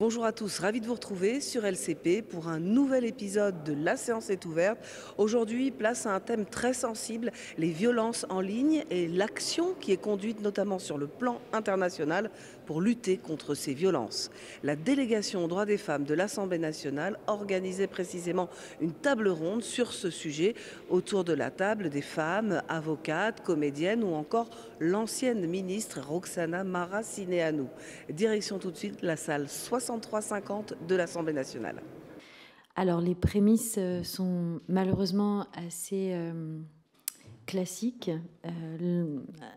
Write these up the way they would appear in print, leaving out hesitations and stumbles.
Bonjour à tous, ravi de vous retrouver sur LCP pour un nouvel épisode de La séance est ouverte. Aujourd'hui, place à un thème très sensible, les violences en ligne et l'action qui est conduite notamment sur le plan international pour lutter contre ces violences. La délégation aux droits des femmes de l'Assemblée nationale organisait précisément une table ronde sur ce sujet. Autour de la table, des femmes, avocates, comédiennes ou encore l'ancienne ministre Roxana Maracineanu. Direction tout de suite la salle 6350 de l'Assemblée nationale. Alors les prémices sont malheureusement assez classiques.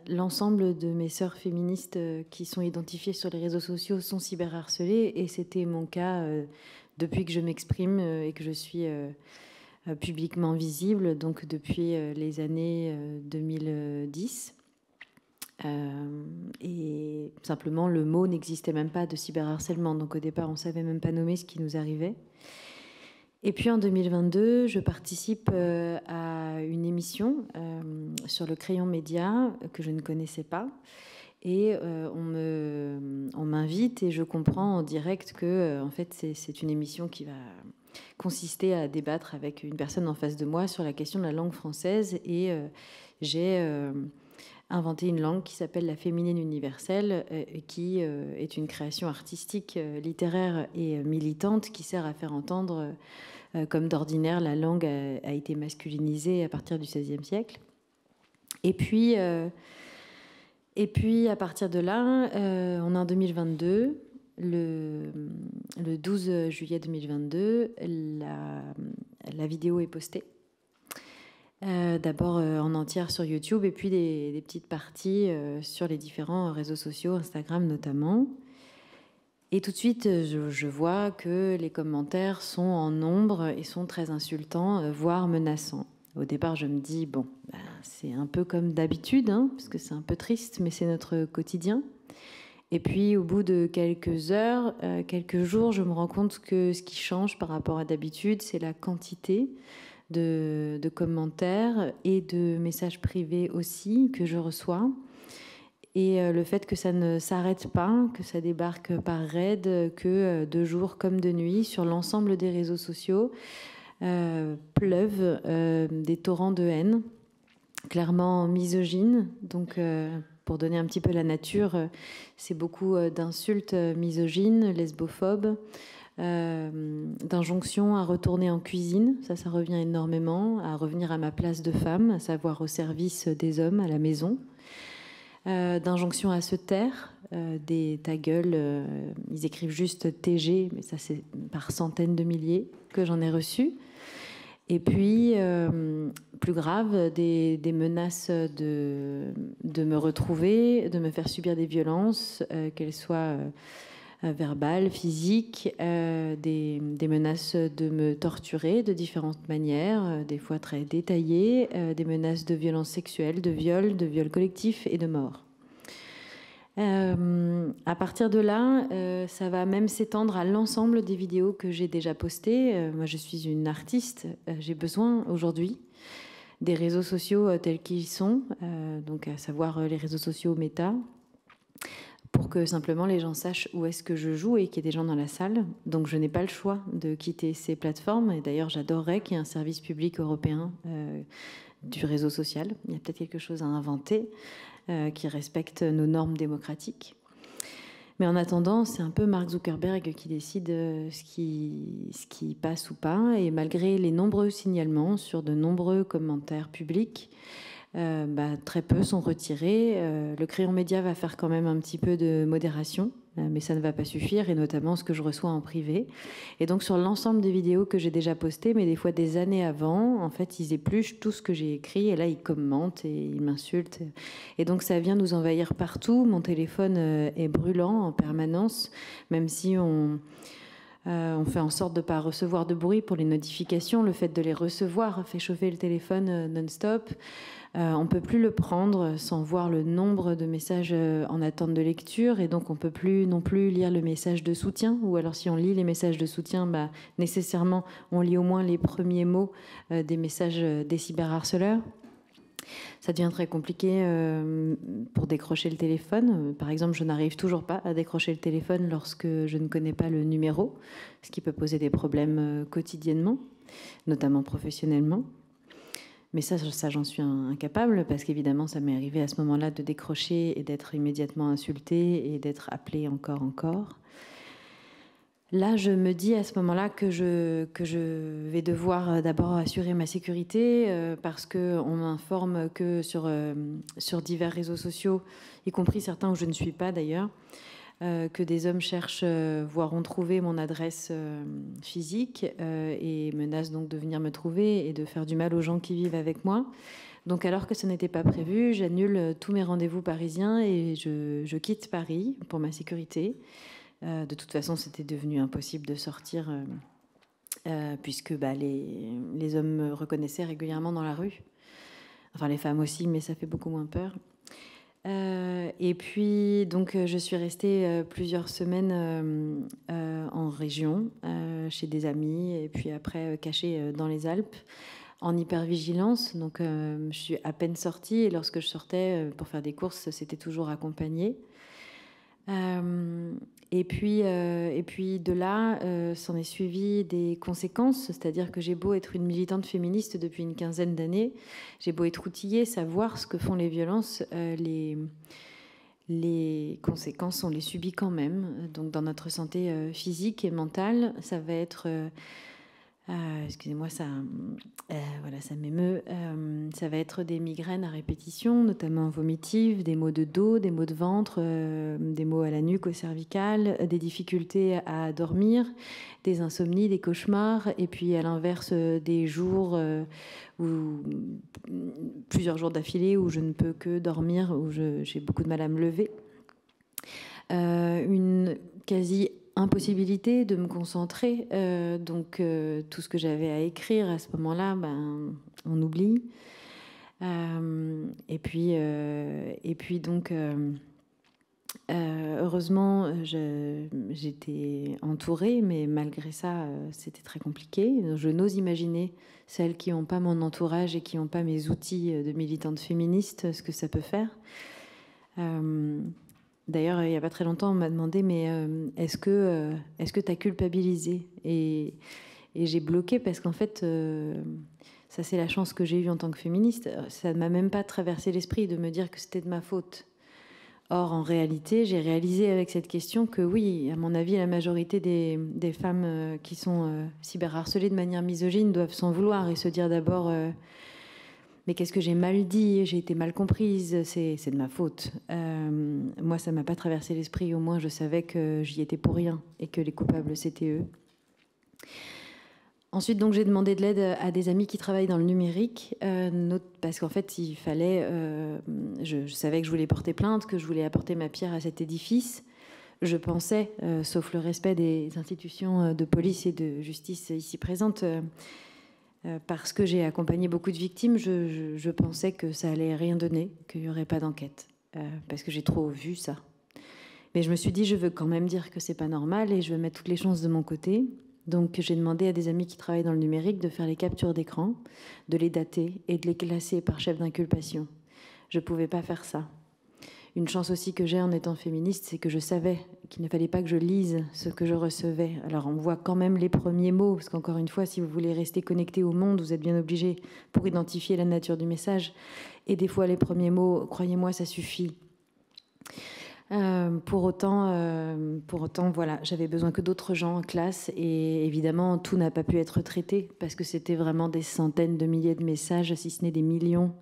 L'ensemble de mes sœurs féministes qui sont identifiées sur les réseaux sociaux sont cyberharcelées et c'était mon cas depuis que je m'exprime et que je suis publiquement visible, donc depuis les années 2010. Et simplement, le mot n'existait même pas de cyberharcèlement. Donc au départ, on ne savait même pas nommer ce qui nous arrivait. Et puis en 2022, je participe à une émission sur le Crayon Média que je ne connaissais pas. Et on m'invite et je comprends en direct que en fait, c'est une émission qui va consister à débattre avec une personne en face de moi sur la question de la langue française. Et j'ai inventé une langue qui s'appelle la féminine universelle, qui est une création artistique, littéraire et militante qui sert à faire entendre, comme d'ordinaire, la langue a été masculinisée à partir du XVIe siècle. Et puis, à partir de là, on est en 2022, le 12 juillet 2022, la vidéo est postée. D'abord en entière sur YouTube et puis des petites parties sur les différents réseaux sociaux, Instagram notamment. Et tout de suite, je vois que les commentaires sont en nombre et sont très insultants, voire menaçants. Au départ, je me dis, bon, c'est un peu comme d'habitude, hein, parce que c'est un peu triste, mais c'est notre quotidien. Et puis, au bout de quelques heures, quelques jours, je me rends compte que ce qui change par rapport à d'habitude, c'est la quantité de commentaires et de messages privés aussi que je reçois. Et le fait que ça ne s'arrête pas, que ça débarque par raid, que de jour comme de nuit, sur l'ensemble des réseaux sociaux, pleuvent des torrents de haine, clairement misogynes. Donc, pour donner un petit peu la nature, c'est beaucoup d'insultes misogynes, lesbophobes, d'injonctions à retourner en cuisine, ça revient énormément, à revenir à ma place de femme, à savoir au service des hommes à la maison, d'injonctions à se taire, des ta gueule, ils écrivent juste TG, mais ça c'est par centaines de milliers que j'en ai reçu. Et puis, plus grave, des menaces de me retrouver, de me faire subir des violences, qu'elles soient verbales, physiques, des menaces de me torturer de différentes manières, des fois très détaillées, des menaces de violences sexuelles, de viol collectif et de mort. À partir de là, ça va même s'étendre à l'ensemble des vidéos que j'ai déjà postées. Moi, je suis une artiste. J'ai besoin aujourd'hui des réseaux sociaux tels qu'ils sont, donc à savoir les réseaux sociaux Meta, pour que simplement les gens sachent où est-ce que je joue et qu'il y ait des gens dans la salle. Donc je n'ai pas le choix de quitter ces plateformes. Et d'ailleurs, j'adorerais qu'il y ait un service public européen du réseau social. Il y a peut-être quelque chose à inventer qui respecte nos normes démocratiques. Mais en attendant, c'est un peu Mark Zuckerberg qui décide ce qui passe ou pas. Et malgré les nombreux signalements sur de nombreux commentaires publics, très peu sont retirés. Le Crayon Média va faire quand même un petit peu de modération, mais ça ne va pas suffire, et notamment ce que je reçois en privé. Et donc sur l'ensemble des vidéos que j'ai déjà postées, mais des fois des années avant, en fait, ils épluchent tout ce que j'ai écrit, et là, ils commentent et ils m'insultent. Et donc ça vient nous envahir partout. Mon téléphone est brûlant en permanence, même si on fait en sorte de ne pas recevoir de bruit pour les notifications. Le fait de les recevoir fait chauffer le téléphone non-stop. On ne peut plus le prendre sans voir le nombre de messages en attente de lecture, et donc on ne peut plus non plus lire le message de soutien, ou alors si on lit les messages de soutien, nécessairement on lit au moins les premiers mots des messages des cyberharceleurs. Ça devient très compliqué pour décrocher le téléphone. Par exemple, je n'arrive toujours pas à décrocher le téléphone lorsque je ne connais pas le numéro, ce qui peut poser des problèmes quotidiennement, notamment professionnellement. Mais ça j'en suis incapable, parce qu'évidemment, ça m'est arrivé à ce moment-là de décrocher et d'être immédiatement insultée et d'être appelée encore. Là, je me dis à ce moment-là que je vais devoir d'abord assurer ma sécurité, parce qu'on m'informe que sur divers réseaux sociaux, y compris certains où je ne suis pas d'ailleurs, que des hommes cherchent, voire ont trouvé mon adresse physique et menacent donc de venir me trouver et de faire du mal aux gens qui vivent avec moi. Donc alors que ce n'était pas prévu, j'annule tous mes rendez-vous parisiens et je quitte Paris pour ma sécurité. De toute façon, c'était devenu impossible de sortir puisque les hommes me reconnaissaient régulièrement dans la rue. Enfin, les femmes aussi, mais ça fait beaucoup moins peur. Et puis, donc, je suis restée plusieurs semaines en région, chez des amis, et puis après cachée dans les Alpes, en hypervigilance. Donc, je suis à peine sortie, et lorsque je sortais pour faire des courses, c'était toujours accompagnée. Et puis de là, s'en est suivi des conséquences, c'est-à-dire que j'ai beau être une militante féministe depuis une quinzaine d'années, j'ai beau être outillée, savoir ce que font les violences, les conséquences, on les subit quand même. Donc dans notre santé physique et mentale, ça va être... excusez-moi, ça m'émeut. Ça va être des migraines à répétition, notamment vomitives, des maux de dos, des maux de ventre, des maux à la nuque, au cervical, des difficultés à dormir, des insomnies, des cauchemars, et puis à l'inverse, des jours où plusieurs jours d'affilée où je ne peux que dormir, où j'ai beaucoup de mal à me lever. Une quasi impossibilité de me concentrer, donc tout ce que j'avais à écrire à ce moment-là, on oublie. Et puis donc heureusement j'étais entourée, mais malgré ça c'était très compliqué. Je n'ose imaginer celles qui n'ont pas mon entourage et qui n'ont pas mes outils de militante féministe, ce que ça peut faire. D'ailleurs, il n'y a pas très longtemps, on m'a demandé, mais est-ce que tu as culpabilisé ? Et j'ai bloqué parce qu'en fait, ça c'est la chance que j'ai eue en tant que féministe. Ça ne m'a même pas traversé l'esprit de me dire que c'était de ma faute. Or, en réalité, j'ai réalisé avec cette question que oui, à mon avis, la majorité des femmes qui sont cyberharcelées de manière misogyne doivent s'en vouloir et se dire d'abord... mais qu'est-ce que j'ai mal dit ? J'ai été mal comprise, c'est de ma faute. Moi, ça ne m'a pas traversé l'esprit. Au moins, je savais que j'y étais pour rien et que les coupables, c'était eux. Ensuite, donc, j'ai demandé de l'aide à des amis qui travaillent dans le numérique, parce qu'en fait, il fallait... je savais que je voulais porter plainte, que je voulais apporter ma pierre à cet édifice. Je pensais, sauf le respect des institutions de police et de justice ici présentes... parce que j'ai accompagné beaucoup de victimes, je pensais que ça allait rien donner, qu'il n'y aurait pas d'enquête, parce que j'ai trop vu ça. Mais je me suis dit, je veux quand même dire que c'est pas normal et je veux mettre toutes les chances de mon côté. Donc j'ai demandé à des amis qui travaillent dans le numérique de faire les captures d'écran, de les dater et de les classer par chef d'inculpation. Je ne pouvais pas faire ça. Une chance aussi que j'ai en étant féministe, c'est que je savais qu'il ne fallait pas que je lise ce que je recevais. Alors on voit quand même les premiers mots, parce qu'encore une fois, si vous voulez rester connecté au monde, vous êtes bien obligé pour identifier la nature du message. Et des fois, les premiers mots, croyez-moi, ça suffit. Pour autant, voilà, j'avais besoin que d'autres gens en classe. Et évidemment, tout n'a pas pu être traité, parce que c'était vraiment des centaines de milliers de messages, si ce n'est des millions,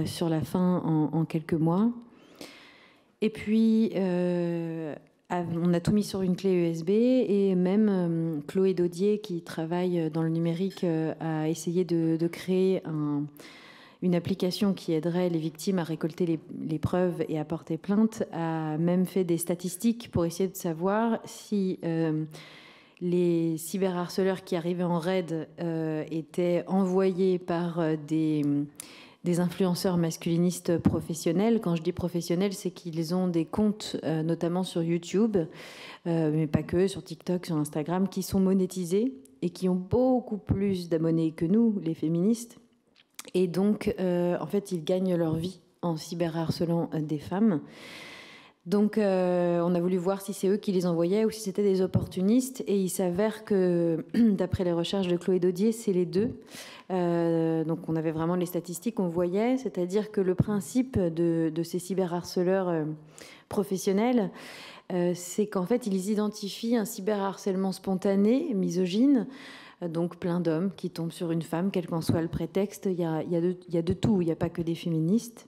sur la fin en quelques mois. Et puis, on a tout mis sur une clé USB et même Chloé Daudier, qui travaille dans le numérique, a essayé de créer une application qui aiderait les victimes à récolter les preuves et à porter plainte, a même fait des statistiques pour essayer de savoir si les cyberharceleurs qui arrivaient en raid étaient envoyés par des influenceurs masculinistes professionnels. Quand je dis professionnels, c'est qu'ils ont des comptes, notamment sur YouTube, mais pas que, sur TikTok, sur Instagram, qui sont monétisés et qui ont beaucoup plus d'abonnés que nous, les féministes, Et donc, en fait, ils gagnent leur vie en cyberharcelant des femmes. Donc, on a voulu voir si c'est eux qui les envoyaient ou si c'était des opportunistes. Et il s'avère que, d'après les recherches de Chloé Daudier, c'est les deux. Donc, on avait vraiment les statistiques, on voyait. C'est-à-dire que le principe de ces cyberharceleurs professionnels, c'est qu'en fait, ils identifient un cyberharcèlement spontané, misogyne, donc plein d'hommes qui tombent sur une femme, quel qu'en soit le prétexte. Il y a de tout, il n'y a pas que des féministes.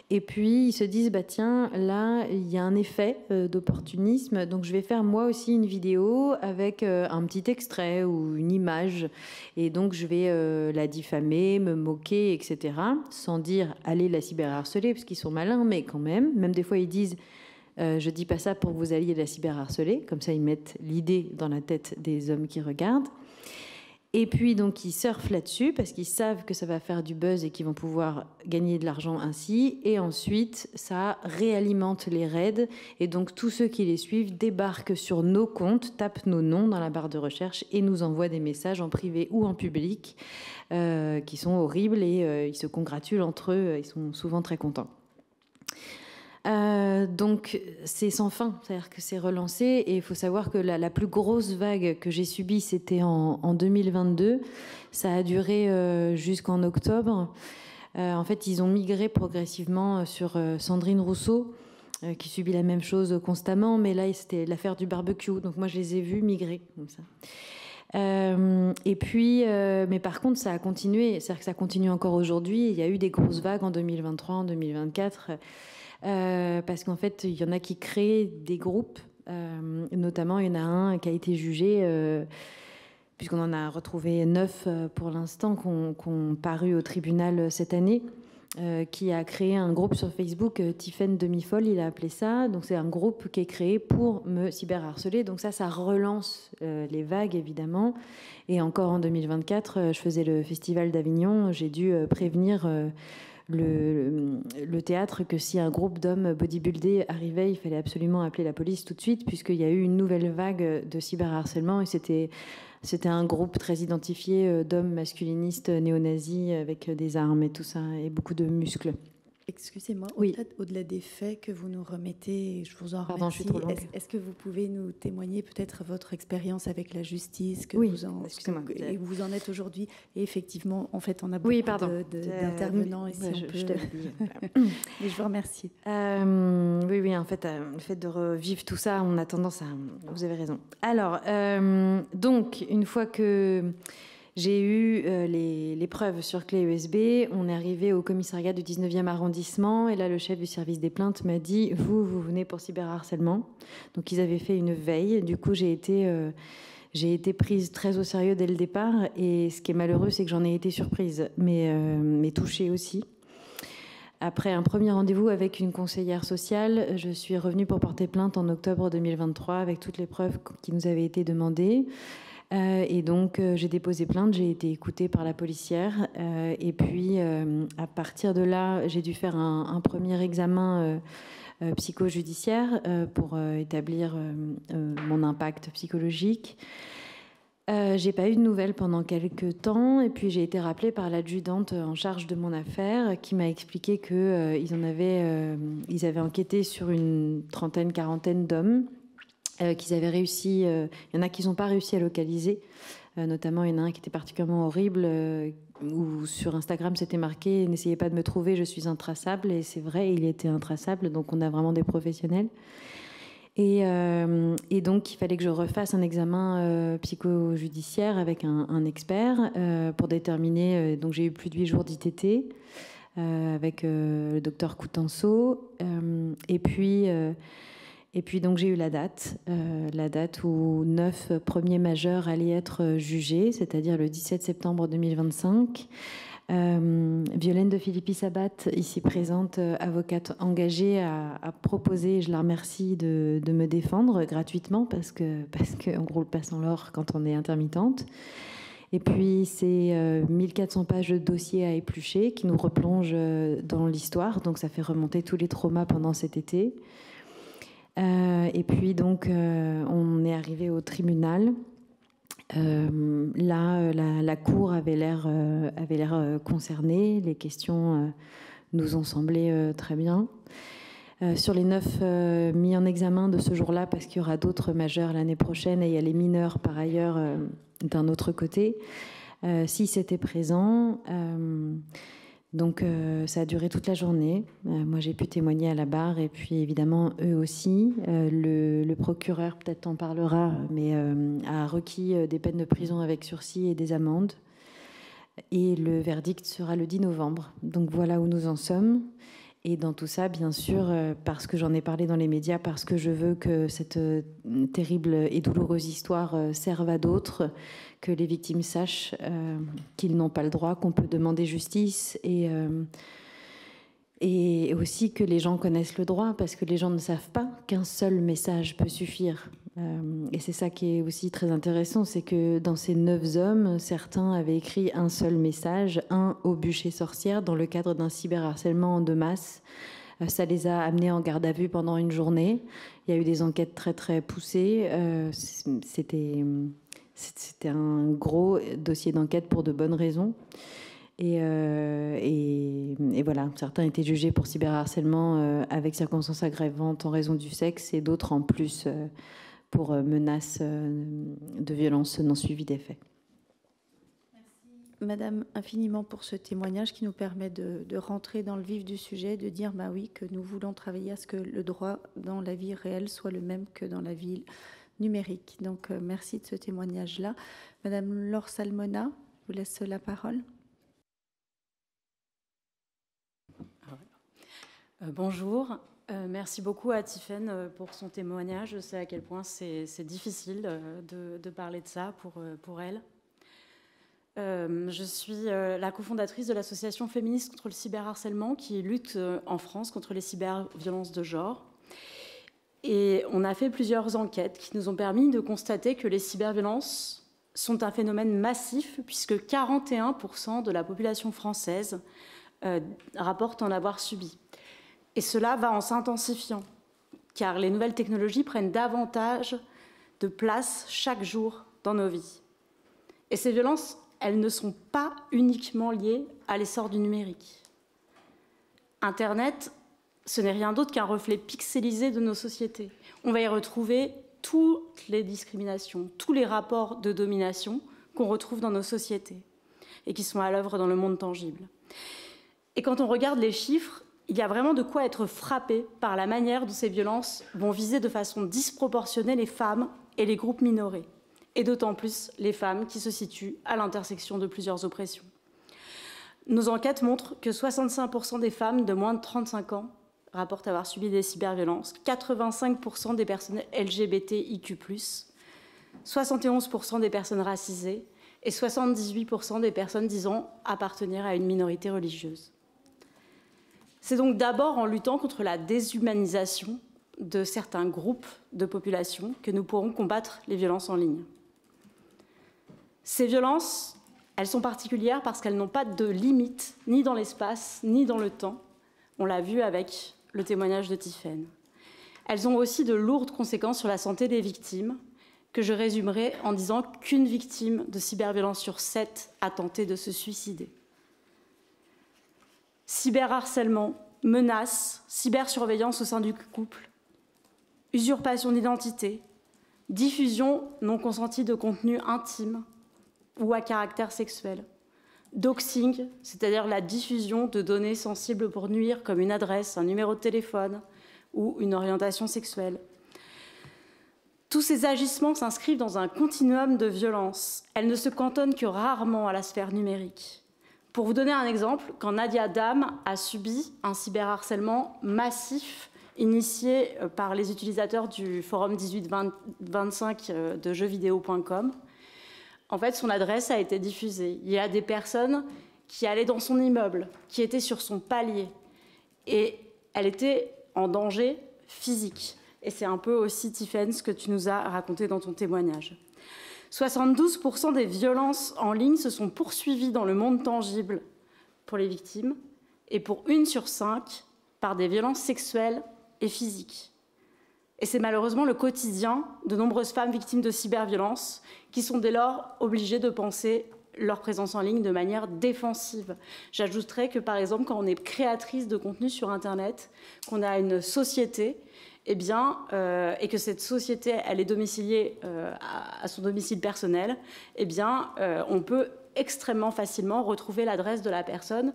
Et puis, ils se disent, bah tiens, là, il y a un effet d'opportunisme, donc je vais faire moi aussi une vidéo avec un petit extrait ou une image. Et donc, je vais la diffamer, me moquer, etc. Sans dire, allez la cyberharceler, parce qu'ils sont malins, mais quand même. Même des fois, ils disent, je dis pas ça pour que vous alliez la cyberharceler. Comme ça, ils mettent l'idée dans la tête des hommes qui regardent. Et puis, donc, ils surfent là-dessus parce qu'ils savent que ça va faire du buzz et qu'ils vont pouvoir gagner de l'argent ainsi. Et ensuite, ça réalimente les raids. Et donc, tous ceux qui les suivent débarquent sur nos comptes, tapent nos noms dans la barre de recherche et nous envoient des messages en privé ou en public qui sont horribles et ils se congratulent entre eux. Ils sont souvent très contents. Donc c'est sans fin, c'est-à-dire que c'est relancé et il faut savoir que la plus grosse vague que j'ai subie c'était en 2022, ça a duré jusqu'en octobre. En fait ils ont migré progressivement sur Sandrine Rousseau qui subit la même chose constamment, mais là c'était l'affaire du barbecue, donc moi je les ai vus migrer comme ça. Et puis, mais par contre, ça a continué, c'est-à-dire que ça continue encore aujourd'hui. Il y a eu des grosses vagues en 2023, en 2024. Parce qu'en fait, il y en a qui créent des groupes. Notamment, il y en a un qui a été jugé, puisqu'on en a retrouvé 9 pour l'instant, qui ont paru au tribunal cette année, qui a créé un groupe sur Facebook, Tiffaine Demi-Folle, il a appelé ça. Donc, c'est un groupe qui est créé pour me cyberharceler. Donc, ça relance les vagues, évidemment. Et encore en 2024, je faisais le Festival d'Avignon. J'ai dû prévenir le théâtre que si un groupe d'hommes bodybuildés arrivait, il fallait absolument appeler la police tout de suite puisqu'il y a eu une nouvelle vague de cyberharcèlement et c'était un groupe très identifié d'hommes masculinistes néo-nazis avec des armes et tout ça et beaucoup de muscles. Excusez-moi, oui. Au-delà des faits que vous nous remettez, je vous en remercie. Pardon, je suis trop longue. Est-ce que vous pouvez nous témoigner peut-être votre expérience avec la justice que oui, et vous en êtes aujourd'hui? Et effectivement, en fait, on a beaucoup d'intervenants ici. Mais je vous remercie. Oui, en fait, le fait de revivre tout ça, on a tendance à... Vous avez raison. Alors, donc, une fois que... J'ai eu les preuves sur clé USB. On est arrivé au commissariat du 19e arrondissement. Et là, le chef du service des plaintes m'a dit « Vous venez pour cyberharcèlement ». Donc, ils avaient fait une veille. Du coup, j'ai été prise très au sérieux dès le départ. Et ce qui est malheureux, c'est que j'en ai été surprise, mais touchée aussi. Après un premier rendez-vous avec une conseillère sociale, je suis revenue pour porter plainte en octobre 2023 avec toutes les preuves qui nous avaient été demandées. Et donc, j'ai déposé plainte, j'ai été écoutée par la policière. Et puis, à partir de là, j'ai dû faire un premier examen psychojudiciaire pour établir mon impact psychologique. J'ai pas eu de nouvelles pendant quelques temps. Et puis, j'ai été rappelée par l'adjudante en charge de mon affaire qui m'a expliqué qu'ils ils avaient enquêté sur une trentaine, quarantaine d'hommes. Qu'ils avaient réussi, il y en a qui n'ont pas réussi à localiser, notamment il y en a un qui était particulièrement horrible, où sur Instagram c'était marqué « N'essayez pas de me trouver, je suis intraçable », et c'est vrai, il était intraçable, donc on a vraiment des professionnels. Et donc il fallait que je refasse un examen psychojudiciaire avec un expert pour déterminer, donc j'ai eu plus de 8 jours d'ITT avec le docteur Coutenceau, et puis donc j'ai eu la date où 9 premiers majeurs allaient être jugés, c'est-à-dire le 17 septembre 2025. Violaine de Philippi-Sabat, ici présente, avocate engagée, a proposé, je la remercie, de me défendre gratuitement parce qu'on roule pas sans l'or quand on est intermittente. Et puis c'est 1400 pages de dossier à éplucher qui nous replonge dans l'histoire, donc ça fait remonter tous les traumas pendant cet été. Et puis donc on est arrivé au tribunal Là, la Cour avait l'air concernée. Les questions nous ont semblé très bien. Sur les 9 mis en examen de ce jour-là, parce qu'il y aura d'autres majeurs l'année prochaine, et il y a les mineurs par ailleurs d'un autre côté, 6 étaient présents. Donc ça a duré toute la journée. Moi j'ai pu témoigner à la barre et puis évidemment eux aussi. Le procureur peut-être en parlera, mais a requis des peines de prison avec sursis et des amendes. Et le verdict sera le 10 novembre. Donc voilà où nous en sommes. Et dans tout ça, bien sûr, parce que j'en ai parlé dans les médias, parce que je veux que cette terrible et douloureuse histoire serve à d'autres, que les victimes sachent qu'ils n'ont pas le droit, qu'on peut demander justice, et aussi que les gens connaissent le droit, parce que les gens ne savent pas qu'un seul message peut suffire. Et c'est ça qui est aussi très intéressant, c'est que dans ces 9 hommes, certains avaient écrit un seul message, un au bûcher sorcière, dans le cadre d'un cyberharcèlement de masse. Ça les a amenés en garde à vue pendant une journée. Il y a eu des enquêtes très très poussées. C'était un gros dossier d'enquête pour de bonnes raisons. Et voilà, certains étaient jugés pour cyberharcèlement avec circonstances aggravantes en raison du sexe et d'autres en plus pour menaces de violence non suivies des faits. Merci Madame infiniment pour ce témoignage qui nous permet de rentrer dans le vif du sujet, de dire bah oui, que nous voulons travailler à ce que le droit dans la vie réelle soit le même que dans la vie numérique. Donc merci de ce témoignage-là. Madame Laure Salmona, je vous laisse la parole. Bonjour, merci beaucoup à Tiffaine pour son témoignage. Je sais à quel point c'est difficile de parler de ça pour elle. Je suis la cofondatrice de l'association féministe contre le cyberharcèlement qui lutte en France contre les cyberviolences de genre. Et on a fait plusieurs enquêtes qui nous ont permis de constater que les cyberviolences sont un phénomène massif puisque 41% de la population française rapporte en avoir subi. Et cela va en s'intensifiant, car les nouvelles technologies prennent davantage de place chaque jour dans nos vies. Et ces violences, elles ne sont pas uniquement liées à l'essor du numérique. Internet, ce n'est rien d'autre qu'un reflet pixelisé de nos sociétés. On va y retrouver toutes les discriminations, tous les rapports de domination qu'on retrouve dans nos sociétés et qui sont à l'œuvre dans le monde tangible. Et quand on regarde les chiffres, il y a vraiment de quoi être frappé par la manière dont ces violences vont viser de façon disproportionnée les femmes et les groupes minorés, et d'autant plus les femmes qui se situent à l'intersection de plusieurs oppressions. Nos enquêtes montrent que 65% des femmes de moins de 35 ans rapportent avoir subi des cyberviolences, 85% des personnes LGBTIQ+, 71% des personnes racisées et 78% des personnes disant appartenir à une minorité religieuse. C'est donc d'abord en luttant contre la déshumanisation de certains groupes de population que nous pourrons combattre les violences en ligne. Ces violences, elles sont particulières parce qu'elles n'ont pas de limite, ni dans l'espace, ni dans le temps. On l'a vu avec le témoignage de Tiffaine. Elles ont aussi de lourdes conséquences sur la santé des victimes, que je résumerai en disant qu'une victime de cyberviolence sur 7 a tenté de se suicider. Cyberharcèlement, menaces, cybersurveillance au sein du couple, usurpation d'identité, diffusion non consentie de contenu intime ou à caractère sexuel, doxing, c'est-à-dire la diffusion de données sensibles pour nuire comme une adresse, un numéro de téléphone ou une orientation sexuelle. Tous ces agissements s'inscrivent dans un continuum de violence. Elles ne se cantonnent que rarement à la sphère numérique. Pour vous donner un exemple, quand Nadia Dam a subi un cyberharcèlement massif initié par les utilisateurs du forum 1825 de jeuxvideo.com, en fait, son adresse a été diffusée. Il y a des personnes qui allaient dans son immeuble, qui étaient sur son palier, et elle était en danger physique. Et c'est un peu aussi, Tiffaine, ce que tu nous as raconté dans ton témoignage. 72% des violences en ligne se sont poursuivies dans le monde tangible pour les victimes et pour 1 sur 5 par des violences sexuelles et physiques. Et c'est malheureusement le quotidien de nombreuses femmes victimes de cyberviolence qui sont dès lors obligées de penser leur présence en ligne de manière défensive. J'ajouterais que, par exemple, quand on est créatrice de contenu sur Internet, qu'on a une société, eh bien, et que cette société, elle est domiciliée à son domicile personnel, eh bien, on peut extrêmement facilement retrouver l'adresse de la personne,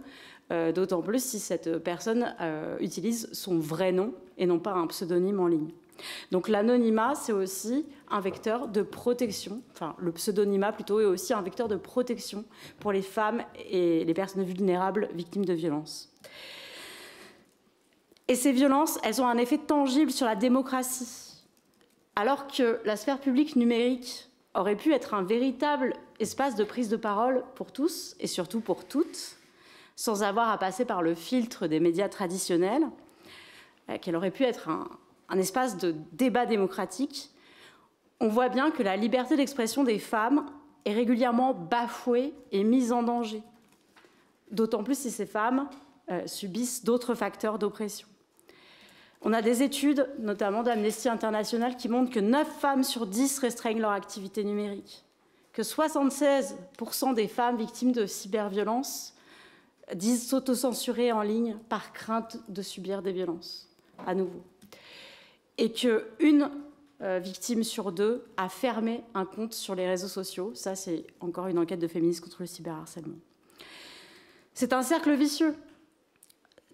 d'autant plus si cette personne utilise son vrai nom et non pas un pseudonyme en ligne. Donc l'anonymat, c'est aussi un vecteur de protection, enfin le pseudonymat plutôt est aussi un vecteur de protection pour les femmes et les personnes vulnérables victimes de violences. Et ces violences, elles ont un effet tangible sur la démocratie. Alors que la sphère publique numérique aurait pu être un véritable espace de prise de parole pour tous et surtout pour toutes, sans avoir à passer par le filtre des médias traditionnels, qu'elle aurait pu être un espace de débat démocratique, on voit bien que la liberté d'expression des femmes est régulièrement bafouée et mise en danger. D'autant plus si ces femmes subissent d'autres facteurs d'oppression. On a des études, notamment d'Amnesty International, qui montrent que 9 femmes sur 10 restreignent leur activité numérique, que 76% des femmes victimes de cyberviolence disent s'autocensurer en ligne par crainte de subir des violences, à nouveau. Et qu'une victime sur 2 a fermé un compte sur les réseaux sociaux. Ça, c'est encore une enquête de féministes contre le cyberharcèlement. C'est un cercle vicieux.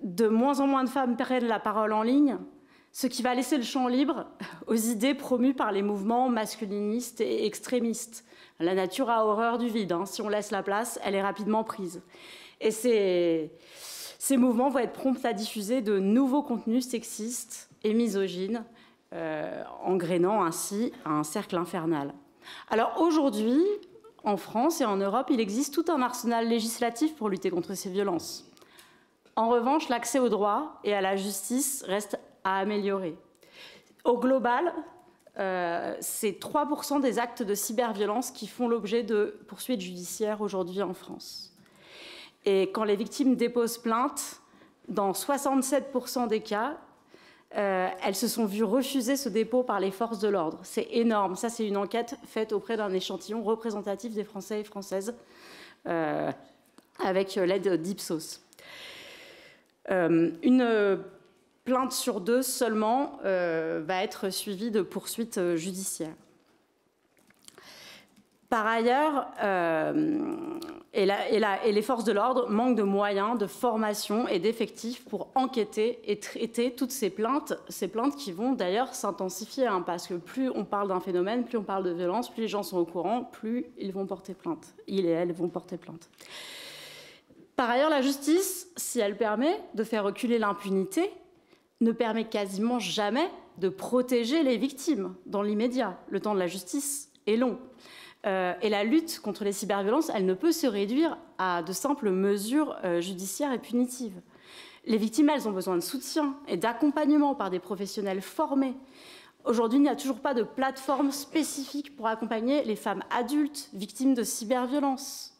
De moins en moins de femmes prennent la parole en ligne, ce qui va laisser le champ libre aux idées promues par les mouvements masculinistes et extrémistes. La nature a horreur du vide. Si on laisse la place, elle est rapidement prise. Et ces mouvements vont être prompts à diffuser de nouveaux contenus sexistes et misogynes, engrainant ainsi un cercle infernal. Alors aujourd'hui, en France et en Europe, il existe tout un arsenal législatif pour lutter contre ces violences. En revanche, l'accès au droit et à la justice reste à améliorer. Au global, c'est 3% des actes de cyberviolence qui font l'objet de poursuites judiciaires aujourd'hui en France. Et quand les victimes déposent plainte, dans 67% des cas, elles se sont vues refuser ce dépôt par les forces de l'ordre. C'est énorme. Ça, c'est une enquête faite auprès d'un échantillon représentatif des Français et Françaises avec l'aide d'Ipsos. Une plainte sur 2 seulement va être suivie de poursuites judiciaires. Par ailleurs, et les forces de l'ordre manquent de moyens, de formation et d'effectifs pour enquêter et traiter toutes ces plaintes qui vont d'ailleurs s'intensifier, parce que plus on parle d'un phénomène, plus on parle de violence, plus les gens sont au courant, plus ils vont porter plainte. Ils et elles vont porter plainte. Par ailleurs, la justice, si elle permet de faire reculer l'impunité, ne permet quasiment jamais de protéger les victimes dans l'immédiat. Le temps de la justice est long. Et la lutte contre les cyberviolences, elle ne peut se réduire à de simples mesures judiciaires et punitives. Les victimes, elles ont besoin de soutien et d'accompagnement par des professionnels formés. Aujourd'hui, il n'y a toujours pas de plateforme spécifique pour accompagner les femmes adultes victimes de cyberviolences.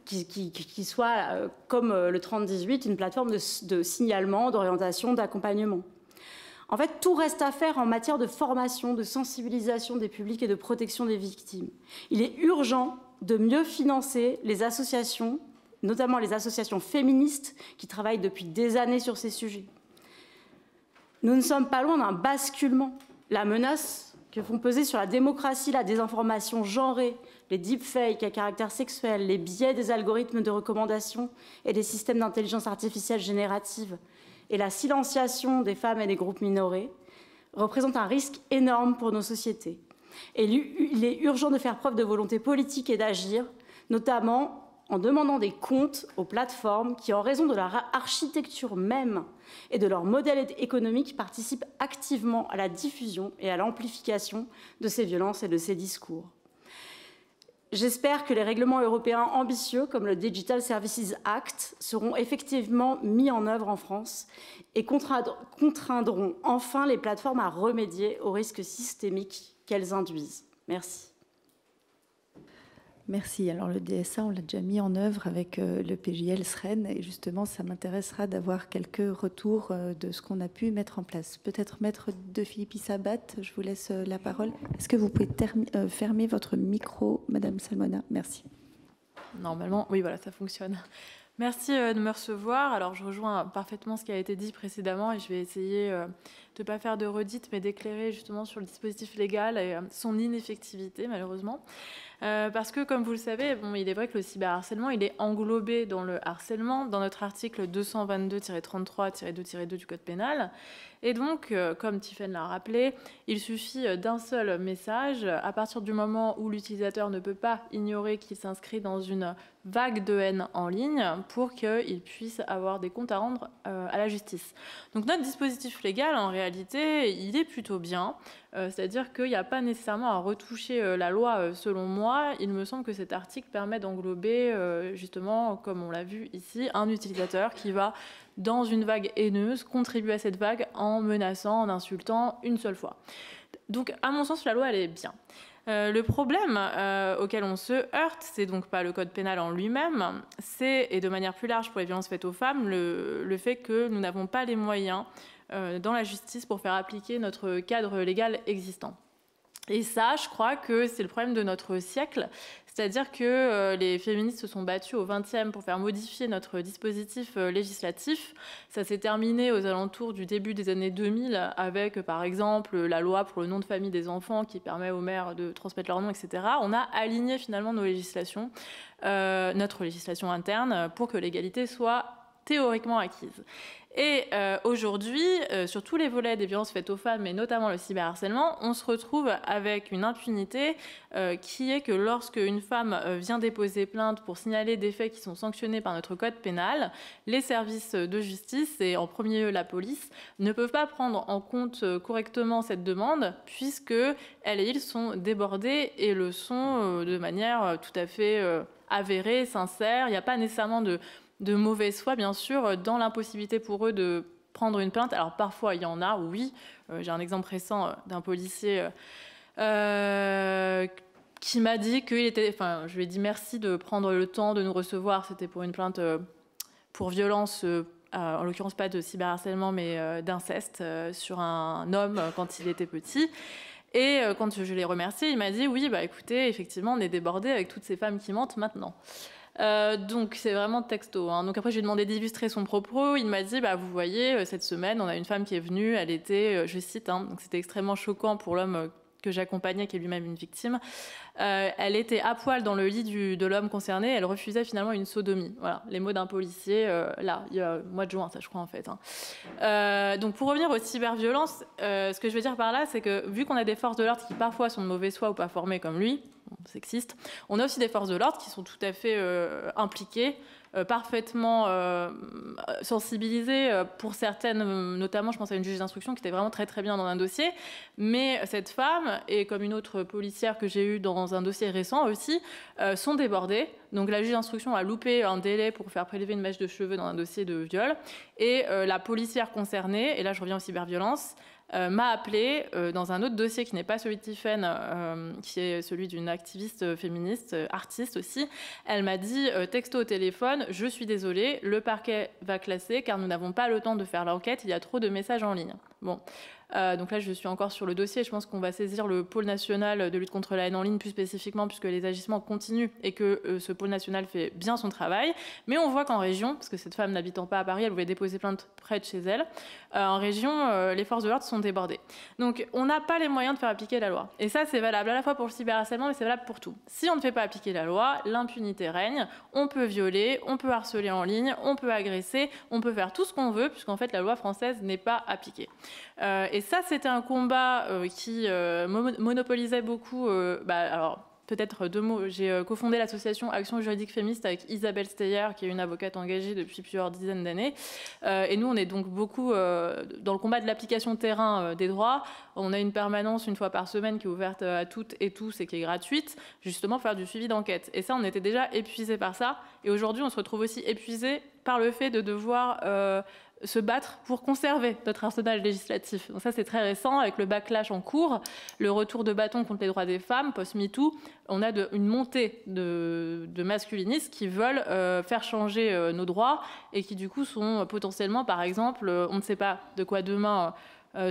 Qui soit, comme le 3018, une plateforme de signalement, d'orientation, d'accompagnement. En fait, tout reste à faire en matière de formation, de sensibilisation des publics et de protection des victimes. Il est urgent de mieux financer les associations, notamment les associations féministes qui travaillent depuis des années sur ces sujets. Nous ne sommes pas loin d'un basculement. La menace que font peser sur la démocratie la désinformation genrée, les deepfakes à caractère sexuel, les biais des algorithmes de recommandation et des systèmes d'intelligence artificielle générative et la silenciation des femmes et des groupes minorés représentent un risque énorme pour nos sociétés. Et il est urgent de faire preuve de volonté politique et d'agir, notamment en demandant des comptes aux plateformes qui, en raison de leur architecture même et de leur modèle économique, participent activement à la diffusion et à l'amplification de ces violences et de ces discours. J'espère que les règlements européens ambitieux, comme le Digital Services Act, seront effectivement mis en œuvre en France et contraindront enfin les plateformes à remédier aux risques systémiques qu'elles induisent. Merci. Merci. Alors le DSA, on l'a déjà mis en œuvre avec le PJL SREN et justement, ça m'intéressera d'avoir quelques retours de ce qu'on a pu mettre en place. Peut-être Maître de Philippe Sabat, je vous laisse la parole. Est-ce que vous pouvez fermer votre micro, Madame Salmona? Merci. Normalement, oui, voilà, ça fonctionne. Merci de me recevoir. Alors, je rejoins parfaitement ce qui a été dit précédemment et je vais essayer de ne pas faire de redite, mais d'éclairer justement sur le dispositif légal et son ineffectivité, malheureusement. Parce que, comme vous le savez, bon, il est vrai que le cyberharcèlement, il est englobé dans le harcèlement, dans notre article 222-33-2-2 du Code pénal. Et donc, comme Tiffaine l'a rappelé, il suffit d'un seul message à partir du moment où l'utilisateur ne peut pas ignorer qu'il s'inscrit dans une vague de haine en ligne pour qu'il puisse avoir des comptes à rendre à la justice. Donc notre dispositif légal, en réalité, il est plutôt bien. C'est-à-dire qu'il n'y a pas nécessairement à retoucher la loi selon moi. Il me semble que cet article permet d'englober, justement, comme on l'a vu ici, un utilisateur qui va, dans une vague haineuse, contribuer à cette vague en menaçant, en insultant une seule fois. Donc, à mon sens, la loi, elle est bien. Le problème auquel on se heurte, c'est donc pas le code pénal en lui-même, c'est, et de manière plus large pour les violences faites aux femmes, le fait que nous n'avons pas les moyens dans la justice pour faire appliquer notre cadre légal existant. Et ça, je crois que c'est le problème de notre siècle. C'est-à-dire que les féministes se sont battues au XXe pour faire modifier notre dispositif législatif. Ça s'est terminé aux alentours du début des années 2000 avec, par exemple, la loi pour le nom de famille des enfants qui permet aux mères de transmettre leur nom, etc. On a aligné finalement nos législations, notre législation interne, pour que l'égalité soit théoriquement acquise. Et aujourd'hui, sur tous les volets des violences faites aux femmes, et notamment le cyberharcèlement, on se retrouve avec une impunité qui est que lorsque une femme vient déposer plainte pour signaler des faits qui sont sanctionnés par notre code pénal, les services de justice, et en premier lieu la police, ne peuvent pas prendre en compte correctement cette demande, puisque elles et ils sont débordés et le sont de manière tout à fait avérée, sincère. Il n'y a pas nécessairement de mauvaise foi, bien sûr, dans l'impossibilité pour eux de prendre une plainte. Alors parfois, il y en a, oui. J'ai un exemple récent d'un policier qui m'a dit qu'il était... Enfin, je lui ai dit merci de prendre le temps de nous recevoir. C'était pour une plainte pour violence, en l'occurrence pas de cyberharcèlement, mais d'inceste sur un homme quand il était petit. Et quand je l'ai remercié, il m'a dit « Oui, bah écoutez, effectivement, on est débordé avec toutes ces femmes qui mentent maintenant. » Donc c'est vraiment texto. Hein. Donc après j'ai demandé d'illustrer son propos. Il m'a dit vous voyez cette semaine on a une femme qui est venue. Elle était, je cite, donc c'était extrêmement choquant pour l'homme que j'accompagnais qui est lui-même une victime. Elle était à poil dans le lit de l'homme concerné. Elle refusait finalement une sodomie. Voilà les mots d'un policier. Là il y a mois de juin ça je crois en fait. Hein. Donc pour revenir aux cyberviolences, ce que je veux dire par là c'est que vu qu'on a des forces de l'ordre qui parfois sont de mauvaise foi ou pas formées comme lui. Sexiste. On a aussi des forces de l'ordre qui sont tout à fait impliquées, parfaitement sensibilisées pour certaines, notamment je pense à une juge d'instruction qui était vraiment très très bien dans un dossier, mais cette femme, et comme une autre policière que j'ai eue dans un dossier récent aussi, sont débordées. Donc la juge d'instruction a loupé un délai pour faire prélever une mèche de cheveux dans un dossier de viol, et la policière concernée, et là je reviens aux cyberviolences, m'a appelé dans un autre dossier qui n'est pas celui de Tiffaine, qui est celui d'une activiste féministe, artiste aussi. Elle m'a dit, texto au téléphone, je suis désolée, le parquet va classer car nous n'avons pas le temps de faire l'enquête, il y a trop de messages en ligne. Bon. Donc là, je suis encore sur le dossier. Je pense qu'on va saisir le pôle national de lutte contre la haine en ligne plus spécifiquement puisque les agissements continuent et que ce pôle national fait bien son travail. Mais on voit qu'en région, parce que cette femme n'habitant pas à Paris, elle voulait déposer plainte près de chez elle, en région, les forces de l'ordre sont débordées. Donc on n'a pas les moyens de faire appliquer la loi. Et ça, c'est valable à la fois pour le cyberharcèlement, mais c'est valable pour tout. Si on ne fait pas appliquer la loi, l'impunité règne. On peut violer, on peut harceler en ligne, on peut agresser, on peut faire tout ce qu'on veut puisqu'en fait, la loi française n'est pas appliquée. Et ça, c'était un combat qui monopolisait beaucoup... alors, peut-être deux mots. J'ai cofondé l'association Action juridique féministe avec Isabelle Steyer, qui est une avocate engagée depuis plusieurs dizaines d'années. Et nous, on est donc beaucoup dans le combat de l'application terrain des droits. On a une permanence une fois par semaine qui est ouverte à toutes et tous et qui est gratuite, justement pour faire du suivi d'enquête. Et ça, on était déjà épuisés par ça. Et aujourd'hui, on se retrouve aussi épuisés par le fait de devoir se battre pour conserver notre arsenal législatif. Donc ça, c'est très récent, avec le backlash en cours, le retour de bâton contre les droits des femmes, post-MeToo. On a une montée de masculinistes qui veulent faire changer nos droits et qui, du coup, sont potentiellement, par exemple, on ne sait pas de quoi demain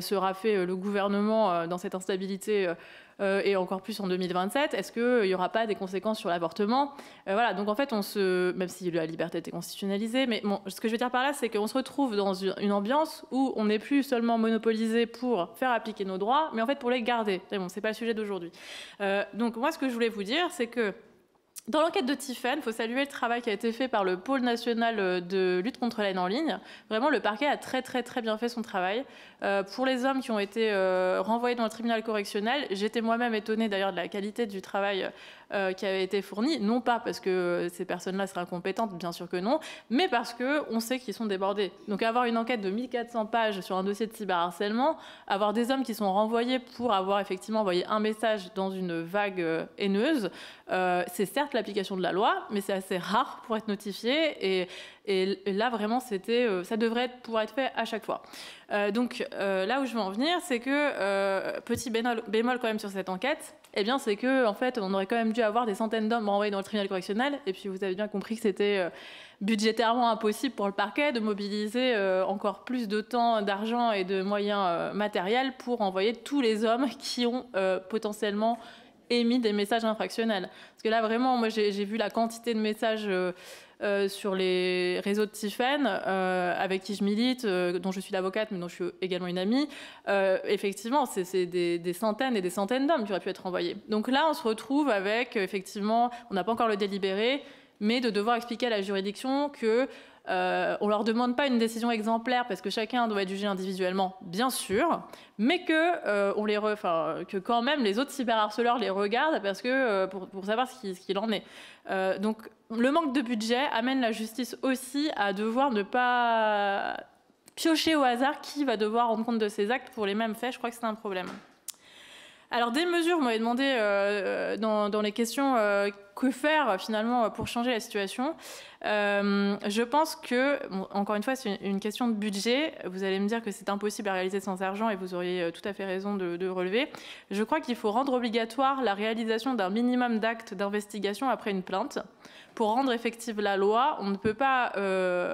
sera fait le gouvernement dans cette instabilité et encore plus en 2027, est-ce qu'il n'y aura pas des conséquences sur l'avortement? Voilà, donc en fait, même si la liberté était constitutionnalisée, mais bon, ce que je veux dire par là, c'est qu'on se retrouve dans une ambiance où on n'est plus seulement monopolisé pour faire appliquer nos droits, mais en fait pour les garder. Mais bon, c'est pas le sujet d'aujourd'hui. Donc moi, ce que je voulais vous dire, c'est que dans l'enquête de Tiphaine, il faut saluer le travail qui a été fait par le pôle national de lutte contre la haine en ligne. Vraiment, le parquet a très très très bien fait son travail. Pour les hommes qui ont été renvoyés dans le tribunal correctionnel, j'étais moi-même étonnée d'ailleurs de la qualité du travail qui avait été fourni, non pas parce que ces personnes-là seraient incompétentes, bien sûr que non, mais parce qu'on sait qu'ils sont débordés. Donc avoir une enquête de 1400 pages sur un dossier de cyberharcèlement, avoir des hommes qui sont renvoyés pour avoir effectivement envoyé un message dans une vague haineuse, c'est certes l'application de la loi, mais c'est assez rare pour être notifié et là vraiment ça devrait pouvoir être fait à chaque fois. Donc là où je veux en venir, c'est que petit bémol quand même sur cette enquête, eh bien c'est que en fait on aurait quand même dû avoir des centaines d'hommes renvoyés dans le tribunal correctionnel, et puis vous avez bien compris que c'était budgétairement impossible pour le parquet de mobiliser encore plus de temps, d'argent et de moyens matériels pour envoyer tous les hommes qui ont potentiellement émis des messages infractionnels. Parce que là vraiment, moi j'ai vu la quantité de messages sur les réseaux de Tiphaine, avec qui je milite, dont je suis l'avocate, mais dont je suis également une amie. Effectivement, c'est des centaines et des centaines d'hommes qui auraient pu être envoyés. Donc là, on se retrouve avec, effectivement, on n'a pas encore le délibéré, mais de devoir expliquer à la juridiction que on leur demande pas une décision exemplaire parce que chacun doit être jugé individuellement, bien sûr, mais que que quand même les autres cyberharceleurs les regardent parce que pour savoir ce qu'il en est. Donc le manque de budget amène la justice aussi à devoir ne pas piocher au hasard qui va devoir rendre compte de ses actes pour les mêmes faits. Je crois que c'est un problème. Alors des mesures, vous m'avez demandé dans les questions que faire finalement pour changer la situation. Je pense que, bon, encore une fois, c'est une question de budget. Vous allez me dire que c'est impossible à réaliser sans argent et vous auriez tout à fait raison de relever. Je crois qu'il faut rendre obligatoire la réalisation d'un minimum d'actes d'investigation après une plainte. Pour rendre effective la loi, on ne peut pas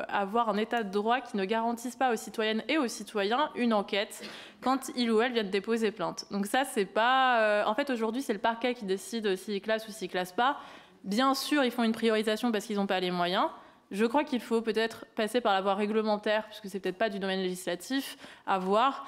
avoir un état de droit qui ne garantisse pas aux citoyennes et aux citoyens une enquête quand il ou elle vient de déposer plainte. Donc ça, c'est pas... en fait, aujourd'hui, c'est le parquet qui décide s'il classe ou s'il classe pas. Bien sûr, ils font une priorisation parce qu'ils n'ont pas les moyens. Je crois qu'il faut peut-être passer par la voie réglementaire, puisque c'est peut-être pas du domaine législatif, à voir,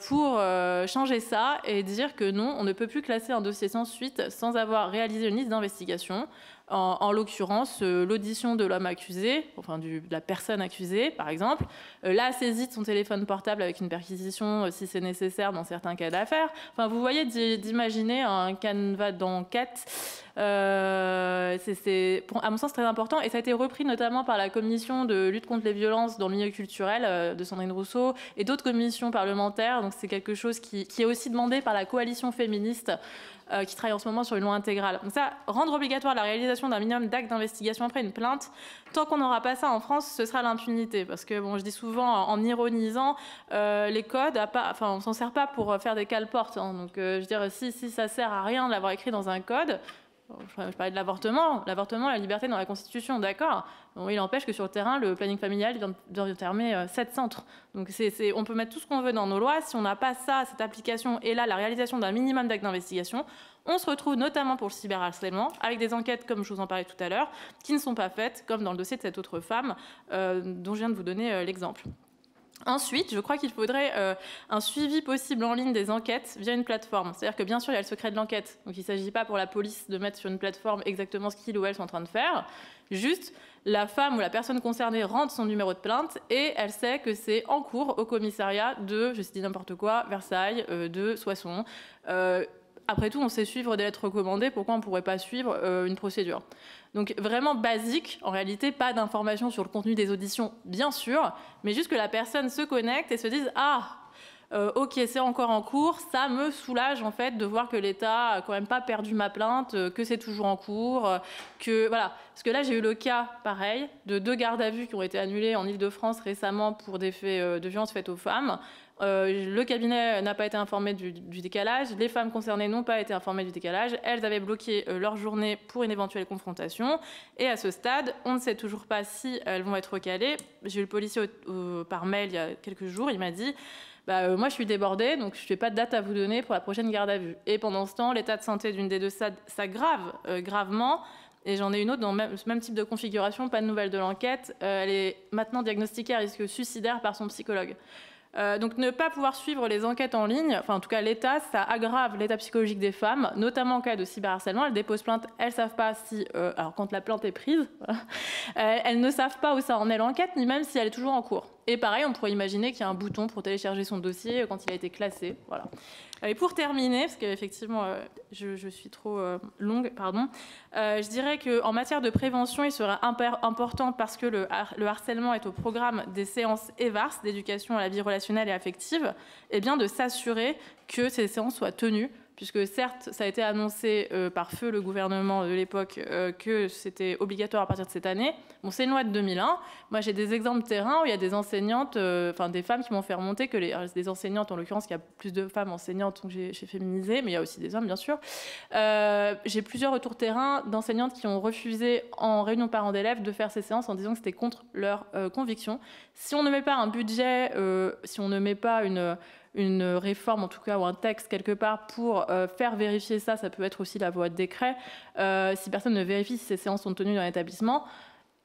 pour changer ça et dire que non, on ne peut plus classer un dossier sans suite sans avoir réalisé une liste d'investigation. En l'occurrence, l'audition de l'homme accusé, enfin de la personne accusée, par exemple, la saisie de son téléphone portable avec une perquisition, si c'est nécessaire dans certains cas d'affaires. Enfin, vous voyez, d'imaginer un canevas d'enquête, c'est, à mon sens, très important. Et ça a été repris notamment par la commission de lutte contre les violences dans le milieu culturel de Sandrine Rousseau et d'autres commissions parlementaires. Donc c'est quelque chose qui est aussi demandé par la coalition féministe qui travaille en ce moment sur une loi intégrale. Donc ça, rendre obligatoire la réalisation d'un minimum d'actes d'investigation après une plainte, tant qu'on n'aura pas ça en France, ce sera l'impunité. Parce que, bon, je dis souvent en ironisant, les codes, on s'en sert pas pour faire des cale-portes. Hein. Donc, je veux dire, si ça sert à rien de l'avoir écrit dans un code, je parlais de l'avortement, la liberté dans la Constitution, d'accord. Bon, il empêche que sur le terrain, le planning familial vient de fermer 7 centres. Donc on peut mettre tout ce qu'on veut dans nos lois. Si on n'a pas ça, cette application, et là, la réalisation d'un minimum d'actes d'investigation, on se retrouve notamment pour le cyberharcèlement, avec des enquêtes, comme je vous en parlais tout à l'heure, qui ne sont pas faites, comme dans le dossier de cette autre femme, dont je viens de vous donner l'exemple. Ensuite, je crois qu'il faudrait un suivi possible en ligne des enquêtes via une plateforme. C'est-à-dire que bien sûr, il y a le secret de l'enquête. Donc il ne s'agit pas pour la police de mettre sur une plateforme exactement ce qu'ils ou elles sont en train de faire. Juste, la femme ou la personne concernée rentre son numéro de plainte et elle sait que c'est en cours au commissariat de, je dis n'importe quoi, Versailles, de Soissons. Après tout, on sait suivre des lettres recommandées. Pourquoi on ne pourrait pas suivre une procédure ? Donc vraiment basique, en réalité, pas d'informations sur le contenu des auditions, bien sûr, mais juste que la personne se connecte et se dise « Ah, ok, c'est encore en cours, ça me soulage en fait de voir que l'État a quand même pas perdu ma plainte, que c'est toujours en cours, que voilà. Parce que là, j'ai eu le cas, pareil, de 2 gardes à vue qui ont été annulés en Ile-de-France récemment pour des faits de violences faites aux femmes. Le cabinet n'a pas été informé du décalage, les femmes concernées n'ont pas été informées du décalage, elles avaient bloqué leur journée pour une éventuelle confrontation, et à ce stade, on ne sait toujours pas si elles vont être recalées. J'ai eu le policier par mail il y a quelques jours, il m'a dit moi je suis débordée, donc je n'ai pas de date à vous donner pour la prochaine garde à vue. Et pendant ce temps, l'état de santé d'une des 2 s'aggrave gravement. Et j'en ai une autre dans ce même type de configuration, pas de nouvelles de l'enquête. Elle est maintenant diagnostiquée à risque suicidaire par son psychologue. Donc ne pas pouvoir suivre les enquêtes en ligne, enfin en tout cas l'État, ça aggrave l'état psychologique des femmes, notamment en cas de cyberharcèlement. Elles déposent plainte, elles ne savent pas si, alors quand la plainte est prise, elles ne savent pas où ça en est l'enquête, ni même si elle est toujours en cours. Et pareil, on pourrait imaginer qu'il y a un bouton pour télécharger son dossier quand il a été classé. Voilà. Et pour terminer, parce qu'effectivement, je suis trop longue, pardon, je dirais qu'en matière de prévention, il serait important, parce que le harcèlement est au programme des séances EVARS, d'éducation à la vie relationnelle et affective, eh bien de s'assurer que ces séances soient tenues, puisque certes, ça a été annoncé par feu le gouvernement de l'époque que c'était obligatoire à partir de cette année. Bon, c'est une loi de 2001. Moi, j'ai des exemples de terrain où il y a des enseignantes, des femmes qui m'ont fait remonter que des enseignantes, en l'occurrence, il y a plus de femmes enseignantes, donc j'ai féminisé, mais il y a aussi des hommes, bien sûr. J'ai plusieurs retours terrain d'enseignantes qui ont refusé en réunion parents d'élèves de faire ces séances en disant que c'était contre leurs convictions. Si on ne met pas un budget, si on ne met pas une réforme, en tout cas, ou un texte quelque part pour faire vérifier ça, ça peut être aussi la voie de décret. Si personne ne vérifie si ces séances sont tenues dans l'établissement,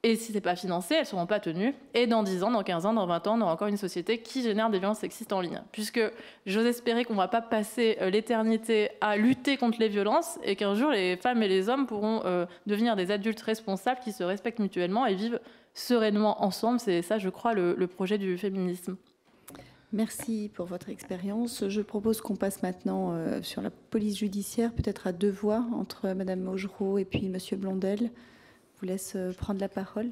et si ce n'est pas financé, elles ne seront pas tenues. Et dans 10 ans, dans 15 ans, dans 20 ans, on aura encore une société qui génère des violences sexistes en ligne. Puisque j'ose espérer qu'on ne va pas passer l'éternité à lutter contre les violences et qu'un jour, les femmes et les hommes pourront devenir des adultes responsables qui se respectent mutuellement et vivent sereinement ensemble. C'est ça, je crois, le projet du féminisme. Merci pour votre expérience. Je propose qu'on passe maintenant sur la police judiciaire, peut-être à 2 voix, entre Madame Augereau et puis Monsieur Blondel. Je vous laisse prendre la parole.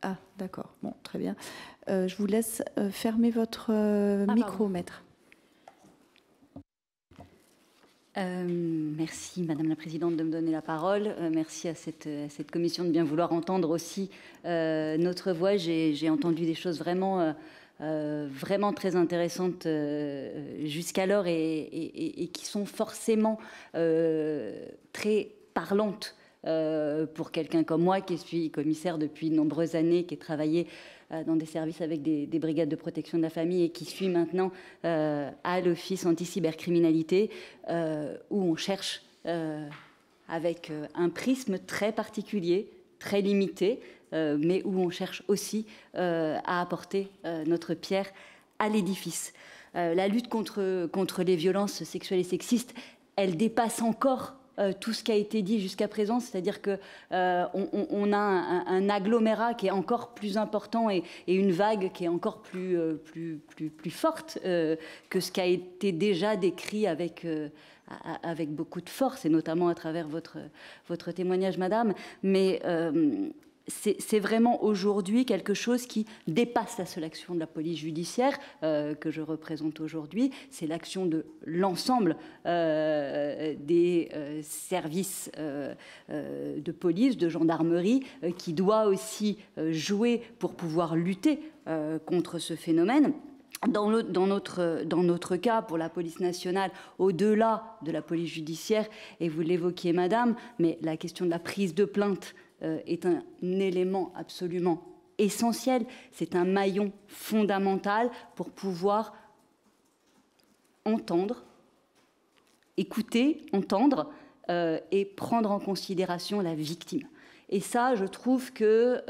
Ah, d'accord. Bon, très bien. Je vous laisse fermer votre micro, maître. Merci, Madame la Présidente, de me donner la parole. Merci à cette commission de bien vouloir entendre aussi notre voix. J'ai entendu des choses vraiment très intéressantes jusqu'alors et qui sont forcément très parlantes pour quelqu'un comme moi qui suis commissaire depuis de nombreuses années, qui ai travaillé dans des services avec des brigades de protection de la famille et qui suis maintenant à l'Office anti-cybercriminalité où on cherche avec un prisme très particulier, très limité, mais où on cherche aussi à apporter notre pierre à l'édifice. La lutte contre les violences sexuelles et sexistes, elle dépasse encore tout ce qui a été dit jusqu'à présent, c'est-à-dire qu'on a un agglomérat qui est encore plus important et une vague qui est encore plus forte que ce qui a été déjà décrit avec beaucoup de force, et notamment à travers votre témoignage, Madame. Mais c'est vraiment aujourd'hui quelque chose qui dépasse la seule action de la police judiciaire que je représente aujourd'hui. C'est l'action de l'ensemble des services de police, de gendarmerie, qui doit aussi jouer pour pouvoir lutter contre ce phénomène. Dans notre cas, pour la police nationale, au-delà de la police judiciaire, et vous l'évoquiez, Madame, mais la question de la prise de plainte est un élément absolument essentiel. C'est un maillon fondamental pour pouvoir entendre, écouter, entendre et prendre en considération la victime. Et ça, je trouve que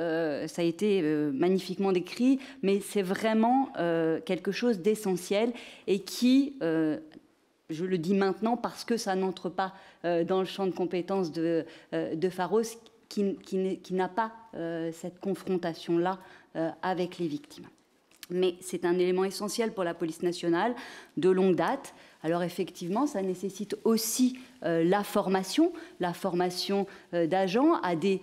ça a été magnifiquement décrit, mais c'est vraiment quelque chose d'essentiel et qui, je le dis maintenant parce que ça n'entre pas dans le champ de compétences de Pharos, qui n'a pas cette confrontation-là avec les victimes. Mais c'est un élément essentiel pour la police nationale de longue date. Alors effectivement, ça nécessite aussi la formation d'agents à des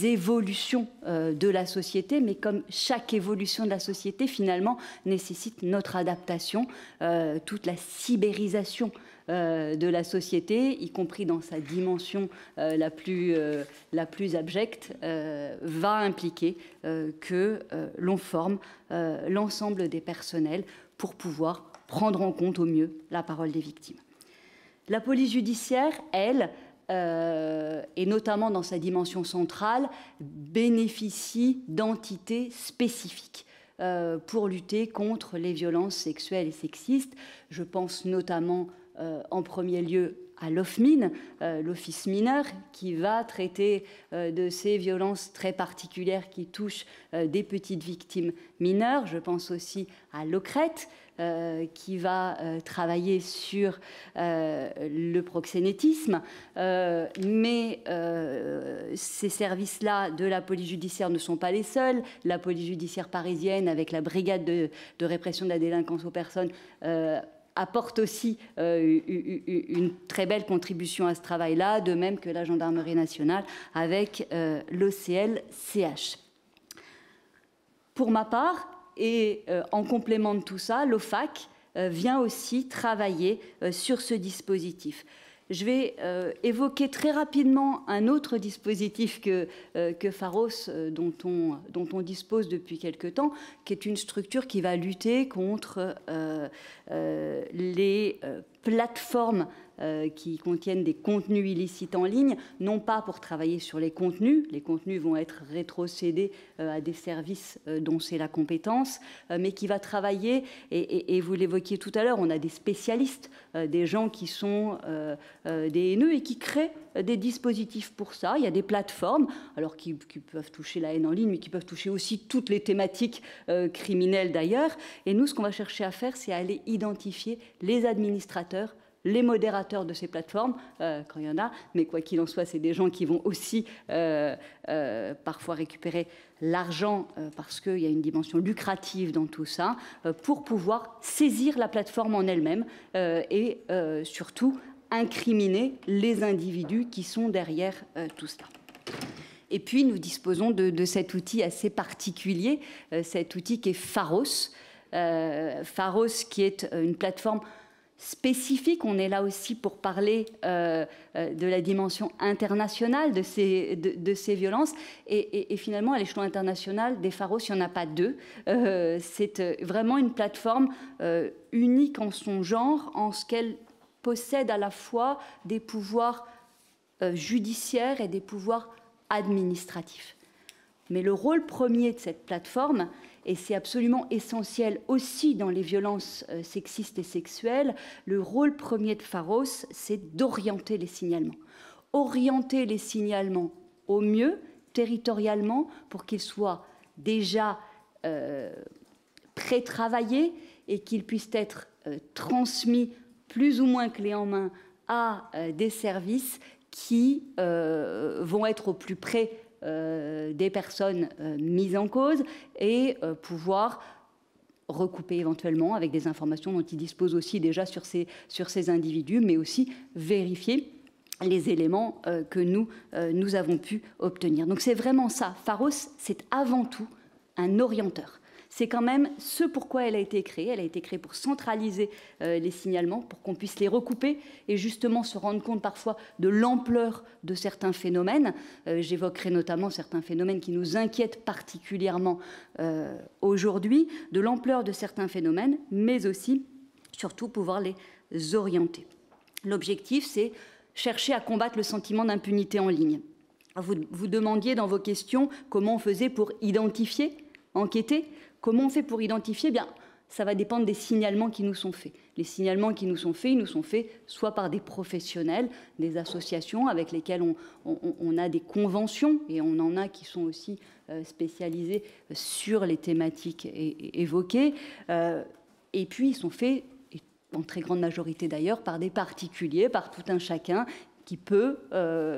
évolutions de la société, mais comme chaque évolution de la société, finalement, nécessite notre adaptation, toute la cybérisation de la société, y compris dans sa dimension la plus abjecte, va impliquer que l'on forme l'ensemble des personnels pour pouvoir prendre en compte au mieux la parole des victimes. La police judiciaire, elle, et notamment dans sa dimension centrale, bénéficie d'entités spécifiques pour lutter contre les violences sexuelles et sexistes. Je pense notamment en premier lieu à l'OFMIN, l'Office mineur, qui va traiter de ces violences très particulières qui touchent des petites victimes mineures. Je pense aussi à l'OCRET, qui va travailler sur le proxénétisme. Mais ces services-là de la police judiciaire ne sont pas les seuls. La police judiciaire parisienne, avec la brigade de répression de la délinquance aux personnes, apporte aussi une très belle contribution à ce travail-là, de même que la gendarmerie nationale avec l'OCL-CH. Pour ma part, et en complément de tout ça, l'OFAC vient aussi travailler sur ce dispositif. Je vais évoquer très rapidement un autre dispositif que Pharos, dont on dispose depuis quelque temps, qui est une structure qui va lutter contre les plateformes qui contiennent des contenus illicites en ligne, non pas pour travailler sur les contenus vont être rétrocédés à des services dont c'est la compétence, mais qui va travailler, et vous l'évoquiez tout à l'heure, on a des spécialistes, des gens qui sont des haineux et qui créent des dispositifs pour ça. Il y a des plateformes, alors qui peuvent toucher la haine en ligne, mais qui peuvent toucher aussi toutes les thématiques criminelles d'ailleurs. Et nous, ce qu'on va chercher à faire, c'est aller identifier les administrateurs, les modérateurs de ces plateformes, quand il y en a, mais quoi qu'il en soit, c'est des gens qui vont aussi parfois récupérer l'argent parce qu'il y a une dimension lucrative dans tout ça, pour pouvoir saisir la plateforme en elle-même et surtout incriminer les individus qui sont derrière tout cela. Et puis, nous disposons de cet outil assez particulier, cet outil qui est Pharos. Pharos, qui est une plateforme spécifique. On est là aussi pour parler de la dimension internationale de ces violences. Et finalement, à l'échelon international, des Pharos, il n'y en a pas deux. C'est vraiment une plateforme unique en son genre, en ce qu'elle possède à la fois des pouvoirs judiciaires et des pouvoirs administratifs. Mais le rôle premier de cette plateforme, et c'est absolument essentiel aussi dans les violences sexistes et sexuelles, le rôle premier de Pharos, c'est d'orienter les signalements. Orienter les signalements au mieux, territorialement, pour qu'ils soient déjà pré-travaillés et qu'ils puissent être transmis plus ou moins clé en main à des services qui vont être au plus près des personnes mises en cause et pouvoir recouper éventuellement avec des informations dont ils disposent aussi déjà sur ces individus, mais aussi vérifier les éléments que nous avons pu obtenir. Donc c'est vraiment ça. Pharos, c'est avant tout un orienteur. C'est quand même ce pourquoi elle a été créée. Elle a été créée pour centraliser les signalements, pour qu'on puisse les recouper et justement se rendre compte parfois de l'ampleur de certains phénomènes. J'évoquerai notamment certains phénomènes qui nous inquiètent particulièrement aujourd'hui, de l'ampleur de certains phénomènes, mais aussi, surtout, pouvoir les orienter. L'objectif, c'est chercher à combattre le sentiment d'impunité en ligne. Vous demandiez dans vos questions comment on faisait pour identifier, enquêter. Comment on fait pour identifier ? Bien, ça va dépendre des signalements qui nous sont faits. Les signalements qui nous sont faits, ils nous sont faits soit par des professionnels, des associations avec lesquelles on a des conventions, et on en a qui sont aussi spécialisés sur les thématiques évoquées. Et puis, ils sont faits, en très grande majorité d'ailleurs, par des particuliers, par tout un chacun qui peut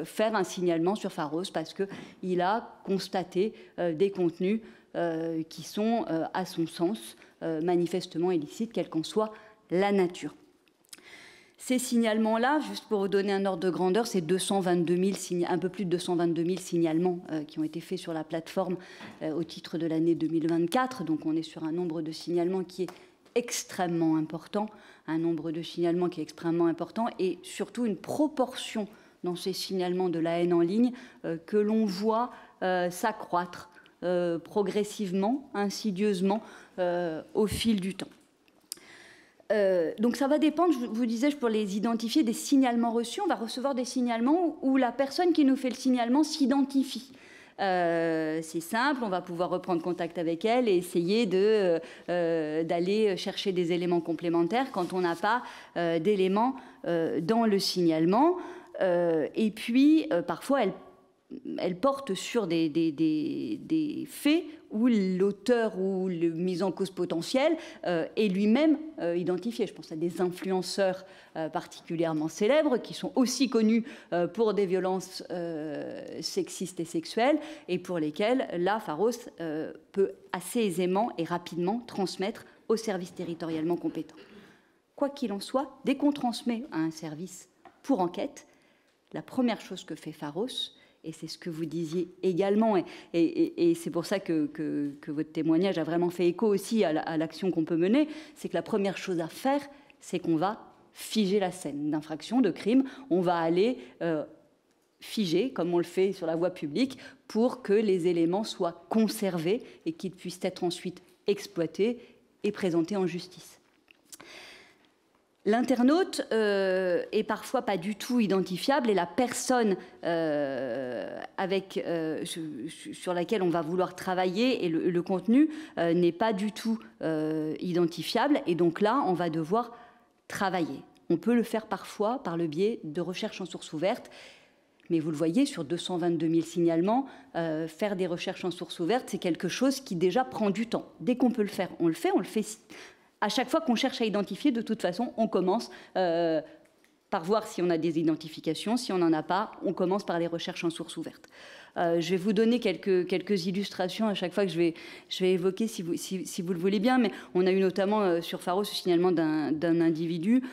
faire un signalement sur Pharos parce qu'il a constaté des contenus qui sont, à son sens, manifestement illicites, quelle qu'en soit la nature. Ces signalements-là, juste pour vous donner un ordre de grandeur, c'est 222 000 un peu plus de 222 000 signalements qui ont été faits sur la plateforme au titre de l'année 2024. Donc on est sur un nombre de signalements qui est extrêmement important, et surtout une proportion dans ces signalements de la haine en ligne que l'on voit s'accroître progressivement, insidieusement au fil du temps. Donc ça va dépendre, je vous disais, pour les identifier, des signalements reçus. On va recevoir des signalements où la personne qui nous fait le signalement s'identifie. C'est simple, on va pouvoir reprendre contact avec elle et essayer d'aller chercher des éléments complémentaires quand on n'a pas d'éléments dans le signalement. Et puis, parfois, elle porte sur des faits où l'auteur ou le mis en cause potentiel est lui-même identifié. Je pense à des influenceurs particulièrement célèbres qui sont aussi connus pour des violences sexistes et sexuelles et pour lesquels là, Pharos peut assez aisément et rapidement transmettre au service territorialement compétent. Quoi qu'il en soit, dès qu'on transmet à un service pour enquête, la première chose que fait Pharos, et c'est ce que vous disiez également, et c'est pour ça que votre témoignage a vraiment fait écho aussi à l'action qu'on peut mener, c'est que la première chose à faire, c'est qu'on va figer la scène d'infraction, de crime. On va aller figer, comme on le fait sur la voie publique, pour que les éléments soient conservés et qu'ils puissent être ensuite exploités et présentés en justice. L'internaute est parfois pas du tout identifiable et la personne sur laquelle on va vouloir travailler et le contenu n'est pas du tout identifiable. Et donc là, on va devoir travailler. On peut le faire parfois par le biais de recherches en source ouverte. Mais vous le voyez, sur 222 000 signalements, faire des recherches en source ouverte, c'est quelque chose qui déjà prend du temps. Dès qu'on peut le faire, on le fait. À chaque fois qu'on cherche à identifier, de toute façon, on commence par voir si on a des identifications. Si on n'en a pas, on commence par les recherches en source ouverte. Je vais vous donner quelques illustrations à chaque fois que je vais évoquer, si vous le voulez bien. Mais on a eu notamment sur Pharos ce signalement d'un individu.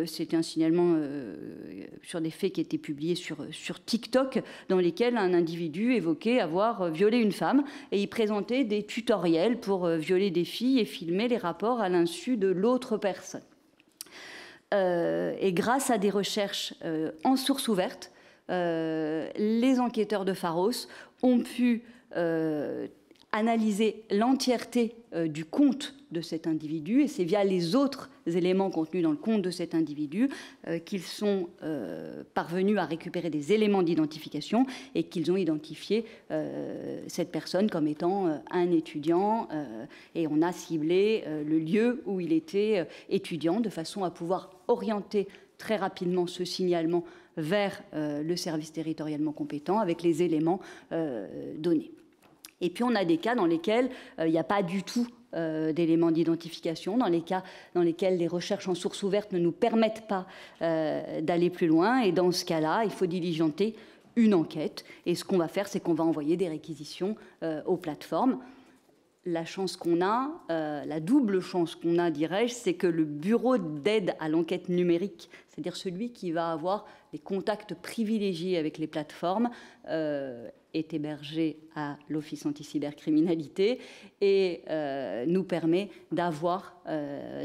C'était un signalement sur des faits qui étaient publiés sur TikTok, dans lesquels un individu évoquait avoir violé une femme. Et il présentait des tutoriels pour violer des filles et filmer les rapports à l'insu de l'autre personne. Et grâce à des recherches en source ouverte, les enquêteurs de Pharos ont pu analyser l'entièreté du compte de cet individu, et c'est via les autres éléments contenus dans le compte de cet individu qu'ils sont parvenus à récupérer des éléments d'identification et qu'ils ont identifié cette personne comme étant un étudiant, et on a ciblé le lieu où il était étudiant de façon à pouvoir orienter très rapidement ce signalement vers le service territorialement compétent avec les éléments donnés. Et puis on a des cas dans lesquels il n'y a pas du tout d'éléments d'identification, dans les cas dans lesquels les recherches en source ouverte ne nous permettent pas d'aller plus loin. Et dans ce cas-là, il faut diligenter une enquête. Et ce qu'on va faire, c'est qu'on va envoyer des réquisitions aux plateformes. La chance qu'on a, la double chance qu'on a, dirais-je, c'est que le bureau d'aide à l'enquête numérique, c'est-à-dire celui qui va avoir des contacts privilégiés avec les plateformes, est hébergé à l'Office anti-cybercriminalité et nous permet d'avoir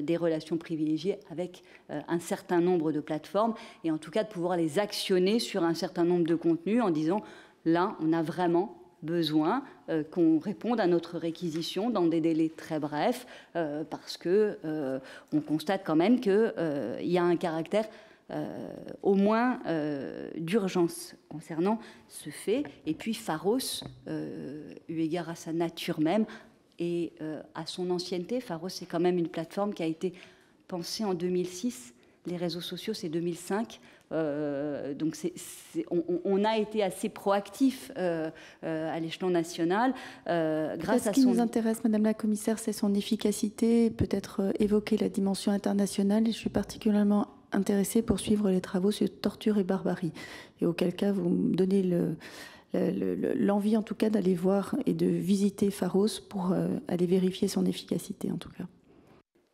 des relations privilégiées avec un certain nombre de plateformes et en tout cas de pouvoir les actionner sur un certain nombre de contenus en disant là, on a vraiment besoin qu'on réponde à notre réquisition dans des délais très brefs parce que on constate quand même qu'il y a un caractère au moins d'urgence concernant ce fait. Et puis Pharos, eu égard à sa nature même et à son ancienneté, Pharos c'est quand même une plateforme qui a été pensée en 2006. Les réseaux sociaux, c'est 2005. Donc on a été assez proactif à l'échelon national grâce à ce qui nous intéresse, Madame la Commissaire, c'est son efficacité, peut-être évoquer la dimension internationale. Et je suis particulièrement intéressée pour suivre les travaux sur torture et barbarie. Et auquel cas, vous me donnez l'envie, en tout cas, d'aller voir et de visiter Pharos pour aller vérifier son efficacité, en tout cas.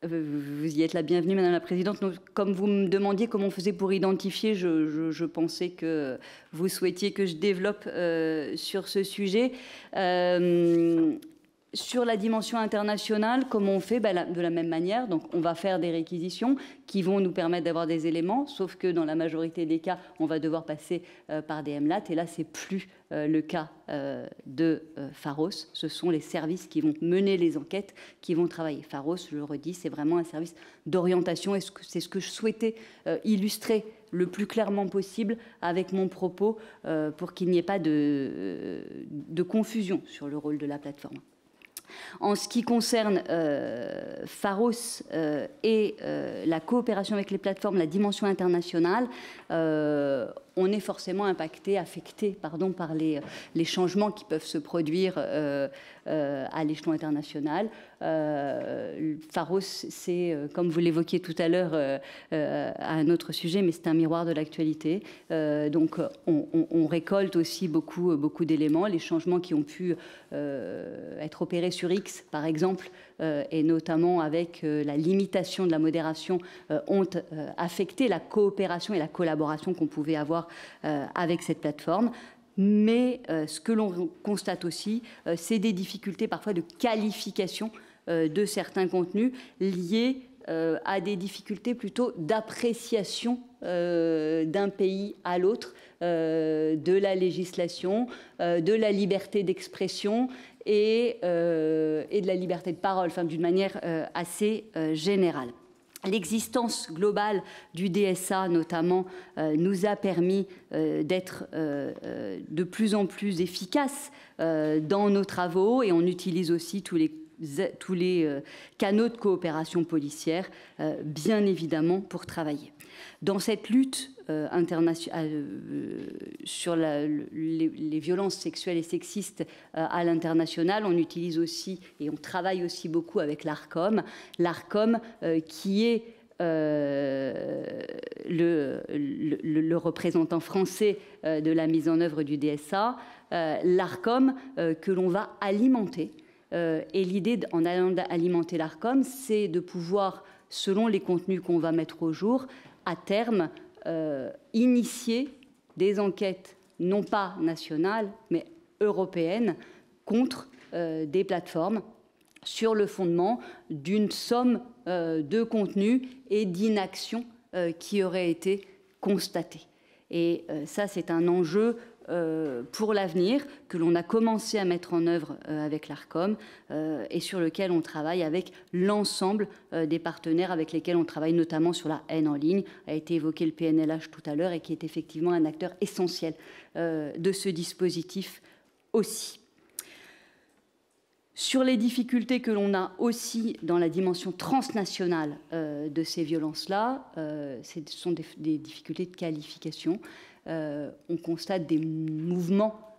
Vous y êtes la bienvenue, Madame la Présidente. Comme vous me demandiez comment on faisait pour identifier, je pensais que vous souhaitiez que je développe sur ce sujet. Sur la dimension internationale, comment on fait? De la même manière, donc on va faire des réquisitions qui vont nous permettre d'avoir des éléments, sauf que dans la majorité des cas, on va devoir passer par des MLAT, et là, c'est plus le cas de Pharos. Ce sont les services qui vont mener les enquêtes, qui vont travailler. Pharos, je le redis, c'est vraiment un service d'orientation, et c'est ce que je souhaitais illustrer le plus clairement possible avec mon propos pour qu'il n'y ait pas de confusion sur le rôle de la plateforme. En ce qui concerne Pharos et la coopération avec les plateformes, la dimension internationale, on est forcément affecté par les changements qui peuvent se produire à l'échelon international. Pharos, c'est, comme vous l'évoquiez tout à l'heure à un autre sujet, mais c'est un miroir de l'actualité. Donc, on récolte aussi beaucoup d'éléments. Les changements qui ont pu être opérés sur X, par exemple, et notamment avec la limitation de la modération, ont affecté la coopération et la collaboration qu'on pouvait avoir avec cette plateforme. Mais ce que l'on constate aussi, c'est des difficultés parfois de qualification de certains contenus liés à des difficultés plutôt d'appréciation d'un pays à l'autre, de la législation, de la liberté d'expression et de la liberté de parole, enfin, d'une manière assez générale. L'existence globale du DSA, notamment, nous a permis d'être de plus en plus efficaces dans nos travaux, et on utilise aussi tous les canaux de coopération policière, bien évidemment, pour travailler. Dans cette lutte sur les violences sexuelles et sexistes à l'international, on utilise aussi et on travaille aussi beaucoup avec l'ARCOM. L'ARCOM qui est le représentant français de la mise en œuvre du DSA, l'ARCOM que l'on va alimenter. Et l'idée, en allant alimenter l'ARCOM, c'est de pouvoir, selon les contenus qu'on va mettre au jour, à terme, initier des enquêtes, non pas nationales, mais européennes, contre des plateformes sur le fondement d'une somme de contenus et d'inactions qui auraient été constatées. Et ça, c'est un enjeu pour l'avenir que l'on a commencé à mettre en œuvre avec l'ARCOM et sur lequel on travaille avec l'ensemble des partenaires avec lesquels on travaille, notamment sur la haine en ligne. A été évoqué le PNLH tout à l'heure et qui est effectivement un acteur essentiel de ce dispositif aussi. Sur les difficultés que l'on a aussi dans la dimension transnationale de ces violences-là, ce sont des difficultés de qualification. On constate des mouvements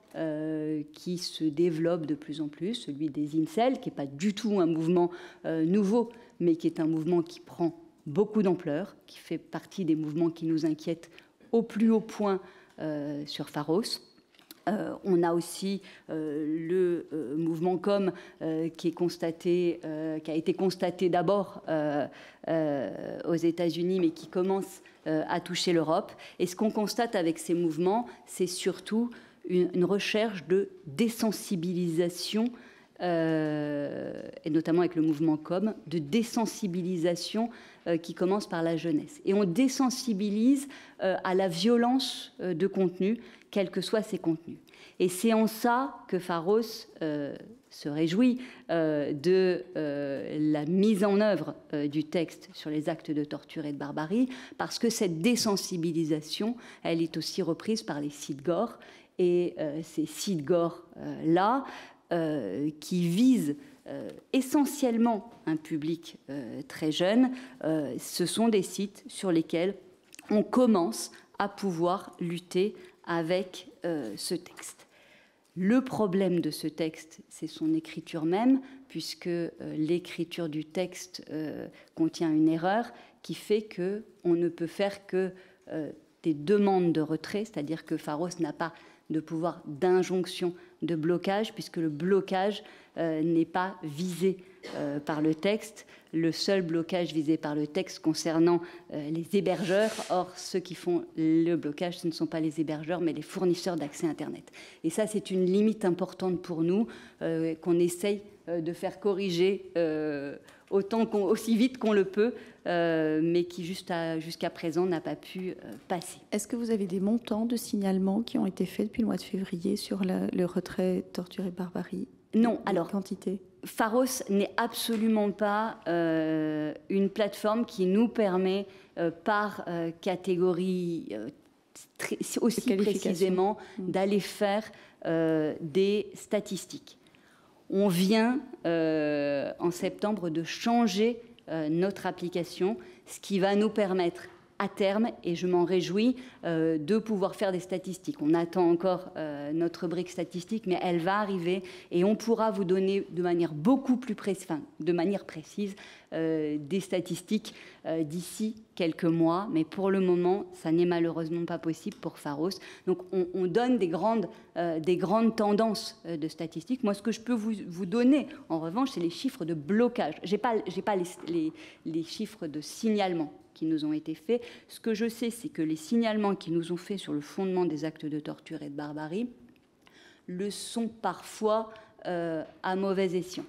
qui se développent de plus en plus, celui des incels, qui n'est pas du tout un mouvement nouveau, mais qui est un mouvement qui prend beaucoup d'ampleur, qui fait partie des mouvements qui nous inquiètent au plus haut point sur Pharos. On a aussi le mouvement COM qui a été constaté d'abord aux États-Unis, mais qui commence à toucher l'Europe. Et ce qu'on constate avec ces mouvements, c'est surtout une recherche de désensibilisation, et notamment avec le mouvement COM, de désensibilisation qui commence par la jeunesse. Et on désensibilise à la violence de contenu, quels que soient ces contenus. Et c'est en ça que Pharos se réjouit de la mise en œuvre du texte sur les actes de torture et de barbarie, parce que cette désensibilisation, elle est aussi reprise par les sites gore. Et ces sites gore-là, qui visent essentiellement un public très jeune, ce sont des sites sur lesquels on commence à pouvoir lutter avec ce texte. Le problème de ce texte, c'est son écriture même, puisque l'écriture du texte contient une erreur qui fait qu'on ne peut faire que des demandes de retrait, c'est-à-dire que Pharos n'a pas de pouvoir d'injonction de blocage, puisque le blocage n'est pas visé par le texte, le seul blocage visé par le texte concernant les hébergeurs. Or, ceux qui font le blocage, ce ne sont pas les hébergeurs, mais les fournisseurs d'accès Internet. Et ça, c'est une limite importante pour nous, qu'on essaye de faire corriger aussi vite qu'on le peut, mais qui jusqu'à présent n'a pas pu passer. Est-ce que vous avez des montants de signalement qui ont été faits depuis le mois de février sur le retrait torture et barbarie? Non, alors quantité. Pharos n'est absolument pas une plateforme qui nous permet par catégorie aussi précisément d'aller faire des statistiques. On vient en septembre de changer notre application, ce qui va nous permettre à terme, et je m'en réjouis, de pouvoir faire des statistiques. On attend encore notre brique statistique, mais elle va arriver et on pourra vous donner de manière beaucoup plus précise, des statistiques d'ici quelques mois. Mais pour le moment, ça n'est malheureusement pas possible pour Pharos. Donc on donne des grandes tendances de statistiques. Moi, ce que je peux vous donner, en revanche, c'est les chiffres de blocage. J'ai pas les chiffres de signalement qui nous ont été faits. Ce que je sais, c'est que les signalements qui nous ont faits sur le fondement des actes de torture et de barbarie le sont parfois à mauvais escient.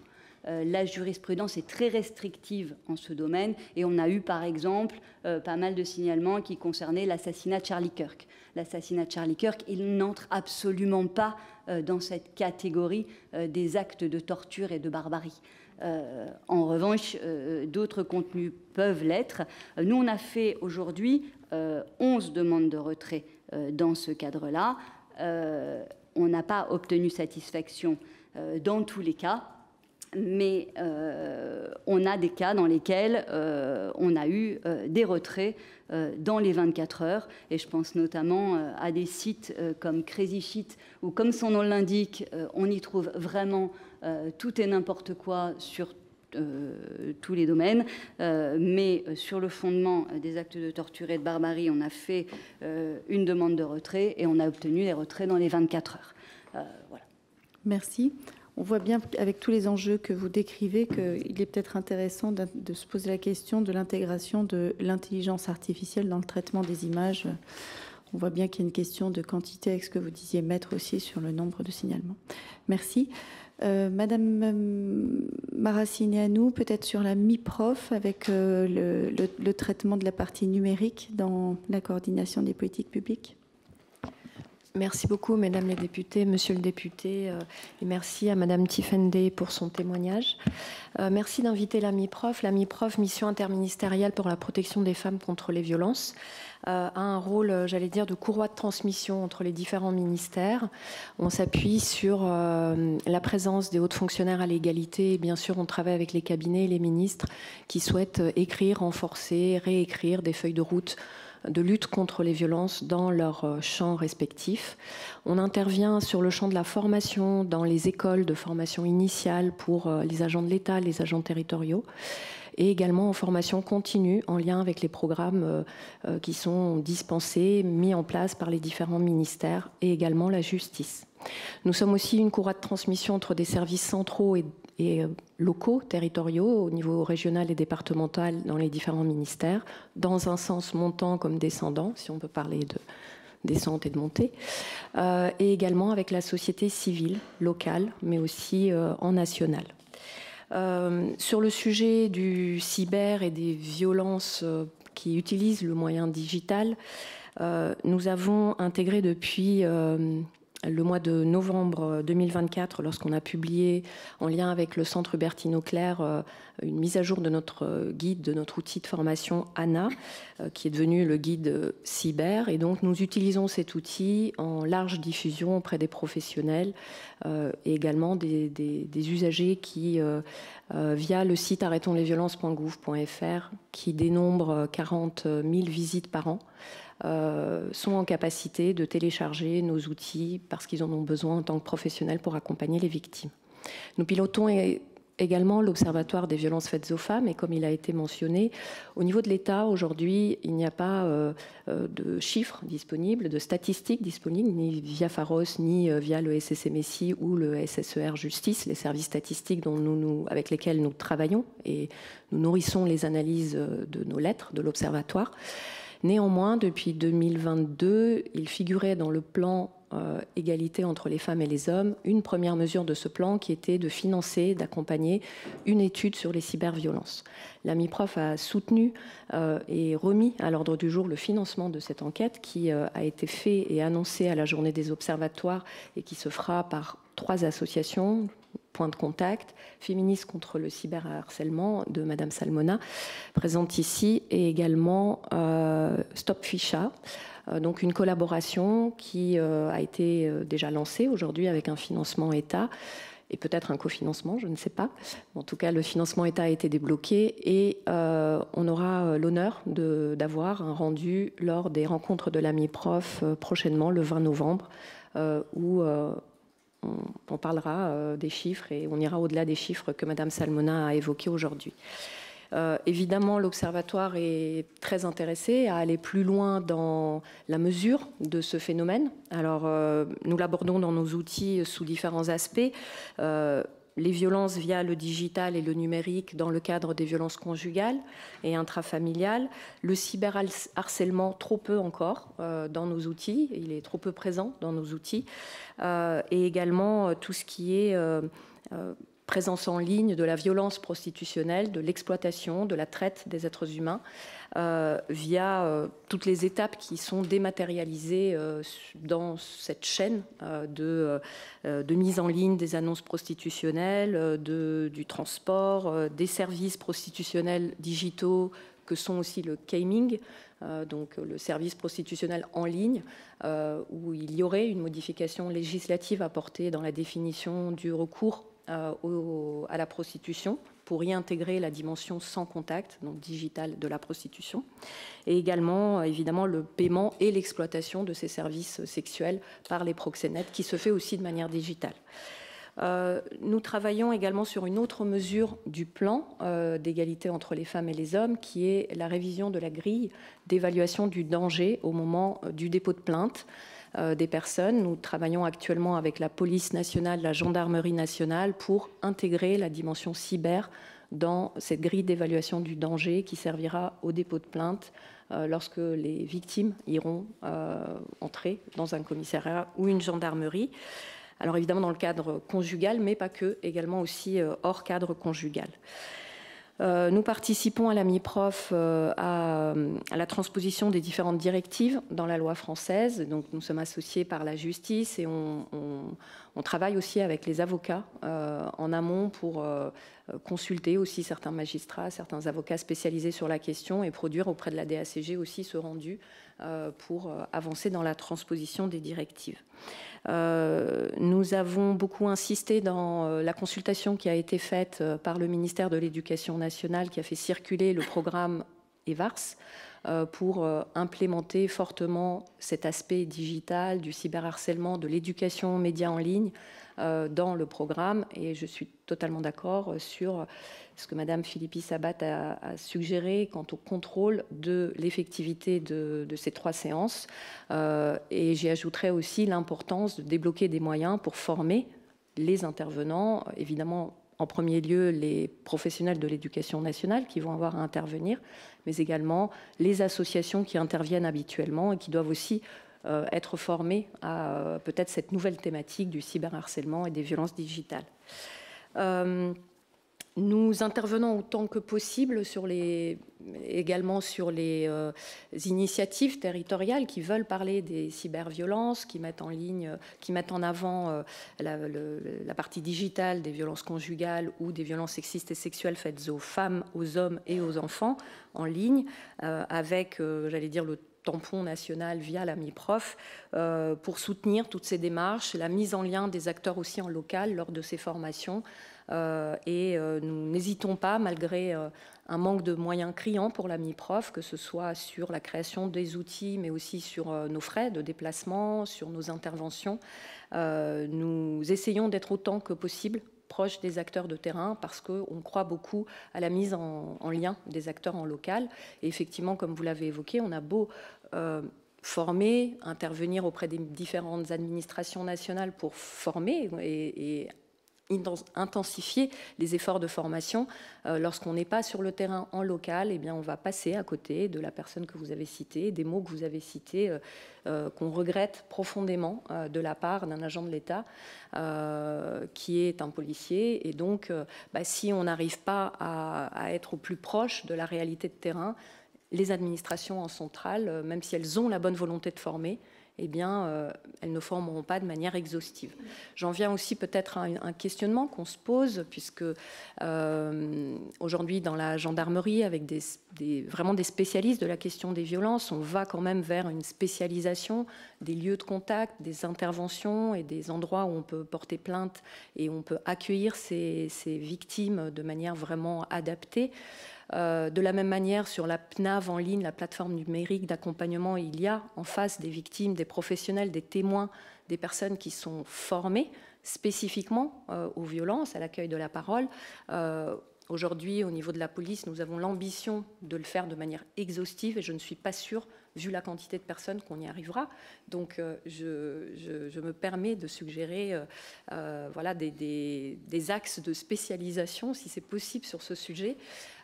La jurisprudence est très restrictive en ce domaine et on a eu par exemple pas mal de signalements qui concernaient l'assassinat de Charlie Kirk. L'assassinat de Charlie Kirk, il n'entre absolument pas dans cette catégorie des actes de torture et de barbarie. En revanche, d'autres contenus peuvent l'être. Nous, on a fait aujourd'hui 11 demandes de retrait dans ce cadre-là. On n'a pas obtenu satisfaction dans tous les cas, mais on a des cas dans lesquels on a eu des retraits dans les 24 heures. Et je pense notamment à des sites comme Crazy Shit, où, comme son nom l'indique, on y trouve vraiment tout et n'importe quoi sur tous les domaines, mais sur le fondement des actes de torture et de barbarie, on a fait une demande de retrait et on a obtenu des retraits dans les 24 heures. Voilà. Merci. On voit bien, avec tous les enjeux que vous décrivez, qu'il est peut-être intéressant de se poser la question de l'intégration de l'intelligence artificielle dans le traitement des images. On voit bien qu'il y a une question de quantité avec ce que vous disiez, Maître, aussi sur le nombre de signalements. Merci. Madame Maracineanu, peut-être sur la MIPROF, avec le traitement de la partie numérique dans la coordination des politiques publiques. Merci beaucoup, mesdames les députées, monsieur le député, et merci à madame Tifendé pour son témoignage. Merci d'inviter la MIPROF. La MIPROF, mission interministérielle pour la protection des femmes contre les violences, a un rôle, j'allais dire, de courroie de transmission entre les différents ministères. On s'appuie sur la présence des hautes fonctionnaires à l'égalité et bien sûr on travaille avec les cabinets et les ministres qui souhaitent écrire, renforcer, réécrire des feuilles de route de lutte contre les violences dans leurs champs respectifs. On intervient sur le champ de la formation dans les écoles de formation initiale pour les agents de l'État, les agents territoriaux, et également en formation continue en lien avec les programmes qui sont dispensés, mis en place par les différents ministères et également la justice. Nous sommes aussi une courroie de transmission entre des services centraux et locaux, territoriaux, au niveau régional et départemental dans les différents ministères, dans un sens montant comme descendant, si on peut parler de descente et de montée, et également avec la société civile locale, mais aussi en national. Sur le sujet du cyber et des violences qui utilisent le moyen digital, nous avons intégré depuis le mois de novembre 2024, lorsqu'on a publié en lien avec le Centre Hubertine Auclair une mise à jour de notre guide, de notre outil de formation ANA, qui est devenu le guide cyber. Et donc nous utilisons cet outil en large diffusion auprès des professionnels et également des usagers qui, via le site arrêtonslesviolences.gouv.fr, qui dénombre 40 000 visites par an, sont en capacité de télécharger nos outils parce qu'ils en ont besoin en tant que professionnels pour accompagner les victimes. Nous pilotons également l'Observatoire des violences faites aux femmes. Et comme il a été mentionné, au niveau de l'État, aujourd'hui, il n'y a pas de chiffres disponibles, de statistiques disponibles, ni via Pharos, ni via le SSMSI ou le SSER Justice, les services statistiques avec lesquels nous travaillons et nous nourrissons les analyses de nos lettres de l'Observatoire. Néanmoins, depuis 2022, il figurait dans le plan égalité entre les femmes et les hommes, une première mesure de ce plan qui était de financer, d'accompagner une étude sur les cyberviolences. La MIPROF a soutenu et remis à l'ordre du jour le financement de cette enquête qui a été fait et annoncé à la journée des observatoires et qui se fera par 3 associations, Point de contact, Féministes contre le cyberharcèlement de Madame Salmona, présente ici, et également Stop Ficha. Donc une collaboration qui a été déjà lancée aujourd'hui avec un financement État et peut-être un cofinancement, je ne sais pas. En tout cas, le financement État a été débloqué et on aura l'honneur d'avoir un rendu lors des rencontres de la MIPROF prochainement, le 20 novembre, où on parlera des chiffres et on ira au-delà des chiffres que Madame Salmona a évoqués aujourd'hui. Évidemment, l'Observatoire est très intéressé à aller plus loin dans la mesure de ce phénomène. Alors, nous l'abordons dans nos outils sous différents aspects. Les violences via le digital et le numérique dans le cadre des violences conjugales et intrafamiliales. Le cyberharcèlement, trop peu encore dans nos outils. Il est trop peu présent dans nos outils. Et également tout ce qui est présence en ligne de la violence prostitutionnelle, de l'exploitation, de la traite des êtres humains, via toutes les étapes qui sont dématérialisées dans cette chaîne de mise en ligne des annonces prostitutionnelles, du transport, des services prostitutionnels digitaux que sont aussi le gaming, donc le service prostitutionnel en ligne, où il y aurait une modification législative apportée dans la définition du recours à la prostitution pour y intégrer la dimension sans contact, donc digitale, de la prostitution, et également évidemment le paiement et l'exploitation de ces services sexuels par les proxénètes qui se fait aussi de manière digitale. Nous travaillons également sur une autre mesure du plan d'égalité entre les femmes et les hommes qui est la révision de la grille d'évaluation du danger au moment du dépôt de plainte des personnes. Nous travaillons actuellement avec la police nationale, la gendarmerie nationale pour intégrer la dimension cyber dans cette grille d'évaluation du danger qui servira au dépôt de plainte lorsque les victimes iront entrer dans un commissariat ou une gendarmerie. Alors évidemment dans le cadre conjugal, mais pas que, également aussi hors cadre conjugal. Nous participons à la MIPROF à la transposition des différentes directives dans la loi française. Donc, nous sommes associés par la justice et on travaille aussi avec les avocats en amont pour consulter aussi certains magistrats, certains avocats spécialisés sur la question et produire auprès de la DACG aussi ce rendu pour avancer dans la transposition des directives. Nous avons beaucoup insisté dans la consultation qui a été faite par le ministère de l'Éducation nationale qui a fait circuler le programme EVARS pour implémenter fortement cet aspect digital, du cyberharcèlement, de l'éducation aux médias en ligne dans le programme. Et je suis totalement d'accord sur ce que Madame Philippi Sabat a suggéré quant au contrôle de l'effectivité de ces 3 séances. Et j'y ajouterai aussi l'importance de débloquer des moyens pour former les intervenants, évidemment en premier lieu les professionnels de l'éducation nationale qui vont avoir à intervenir, mais également les associations qui interviennent habituellement et qui doivent aussi être formées à peut-être cette nouvelle thématique du cyberharcèlement et des violences digitales. Nous intervenons autant que possible également sur les initiatives territoriales qui veulent parler des cyberviolences, qui mettent en avant la partie digitale des violences conjugales ou des violences sexistes et sexuelles faites aux femmes, aux hommes et aux enfants en ligne, avec, j'allais dire, le tampon national via la MIPROF pour soutenir toutes ces démarches, la mise en lien des acteurs aussi en local lors de ces formations. Nous n'hésitons pas, malgré un manque de moyens criants pour la MIPROF, que ce soit sur la création des outils, mais aussi sur nos frais de déplacement, sur nos interventions. Nous essayons d'être autant que possible proche des acteurs de terrain parce qu'on croit beaucoup à la mise en lien des acteurs en local. Et effectivement, comme vous l'avez évoqué, on a beau former, intervenir auprès des différentes administrations nationales pour former et intensifier les efforts de formation. Lorsqu'on n'est pas sur le terrain en local, eh bien, on va passer à côté de la personne que vous avez citée, des mots que vous avez cités, qu'on regrette profondément de la part d'un agent de l'État qui est un policier. Et donc, si on n'arrive pas à être au plus proche de la réalité de terrain, les administrations en centrale, même si elles ont la bonne volonté de former, eh bien, elles ne formeront pas de manière exhaustive. J'en viens aussi peut-être à un questionnement qu'on se pose, puisque aujourd'hui, dans la gendarmerie, avec vraiment des spécialistes de la question des violences, on va quand même vers une spécialisation des lieux de contact, des interventions et des endroits où on peut porter plainte et où on peut accueillir ces victimes de manière vraiment adaptée. De la même manière, sur la PNAV en ligne, la plateforme numérique d'accompagnement, il y a en face des victimes, des professionnels, des témoins, des personnes qui sont formées spécifiquement aux violences, à l'accueil de la parole. Aujourd'hui, au niveau de la police, nous avons l'ambition de le faire de manière exhaustive et je ne suis pas sûre, vu la quantité de personnes, qu'on y arrivera. Donc, je me permets de suggérer voilà, des axes de spécialisation, si c'est possible, sur ce sujet.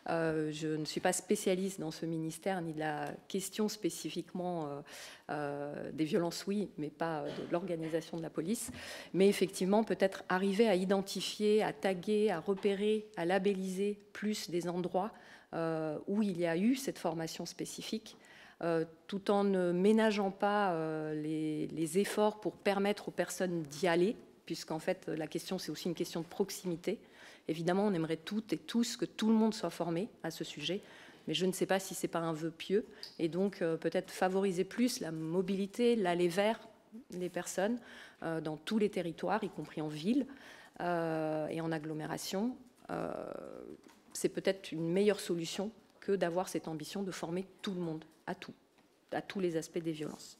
Je ne suis pas spécialiste dans ce ministère, ni de la question spécifiquement des violences, oui, mais pas de l'organisation de la police. Mais effectivement, peut-être arriver à identifier, à taguer, à repérer, à labelliser plus des endroits où il y a eu cette formation spécifique, tout en ne ménageant pas les efforts pour permettre aux personnes d'y aller, puisqu'en fait, la question, c'est aussi une question de proximité. Évidemment, on aimerait toutes et tous que tout le monde soit formé à ce sujet, mais je ne sais pas si ce n'est pas un vœu pieux. Et donc, peut-être favoriser plus la mobilité, l'aller vers les personnes dans tous les territoires, y compris en ville et en agglomération. C'est peut-être une meilleure solution que d'avoir cette ambition de former tout le monde à tous les aspects des violences.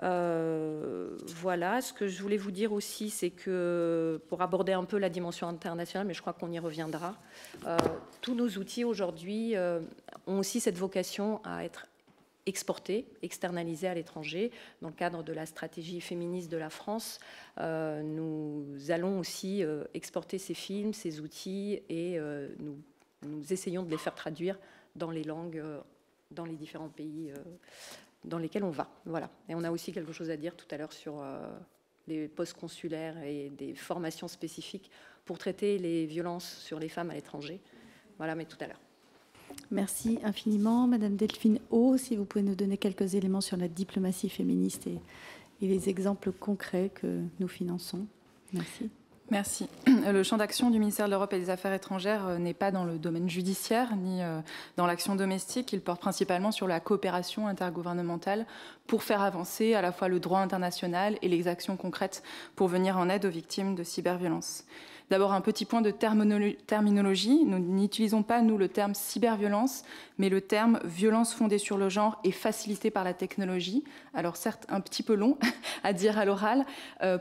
Voilà, ce que je voulais vous dire aussi, c'est que pour aborder un peu la dimension internationale, mais je crois qu'on y reviendra, tous nos outils aujourd'hui ont aussi cette vocation à être exportés, externalisés à l'étranger. Dans le cadre de la stratégie féministe de la France, nous allons aussi exporter ces films, ces outils, et nous essayons de les faire traduire dans les langues, dans les différents pays dans lesquels on va. Voilà. Et on a aussi quelque chose à dire tout à l'heure sur les postes consulaires et des formations spécifiques pour traiter les violences sur les femmes à l'étranger. Voilà, mais tout à l'heure. Merci infiniment. Madame Delphine Haut, si vous pouvez nous donner quelques éléments sur la diplomatie féministe et les exemples concrets que nous finançons. Merci. Merci. Le champ d'action du ministère de l'Europe et des Affaires étrangères n'est pas dans le domaine judiciaire ni dans l'action domestique. Il porte principalement sur la coopération intergouvernementale pour faire avancer à la fois le droit international et les actions concrètes pour venir en aide aux victimes de cyberviolence. D'abord, un petit point de terminologie. Nous n'utilisons pas, nous, le terme cyberviolence, mais le terme violence fondée sur le genre et facilitée par la technologie. Alors certes, un petit peu long à dire à l'oral.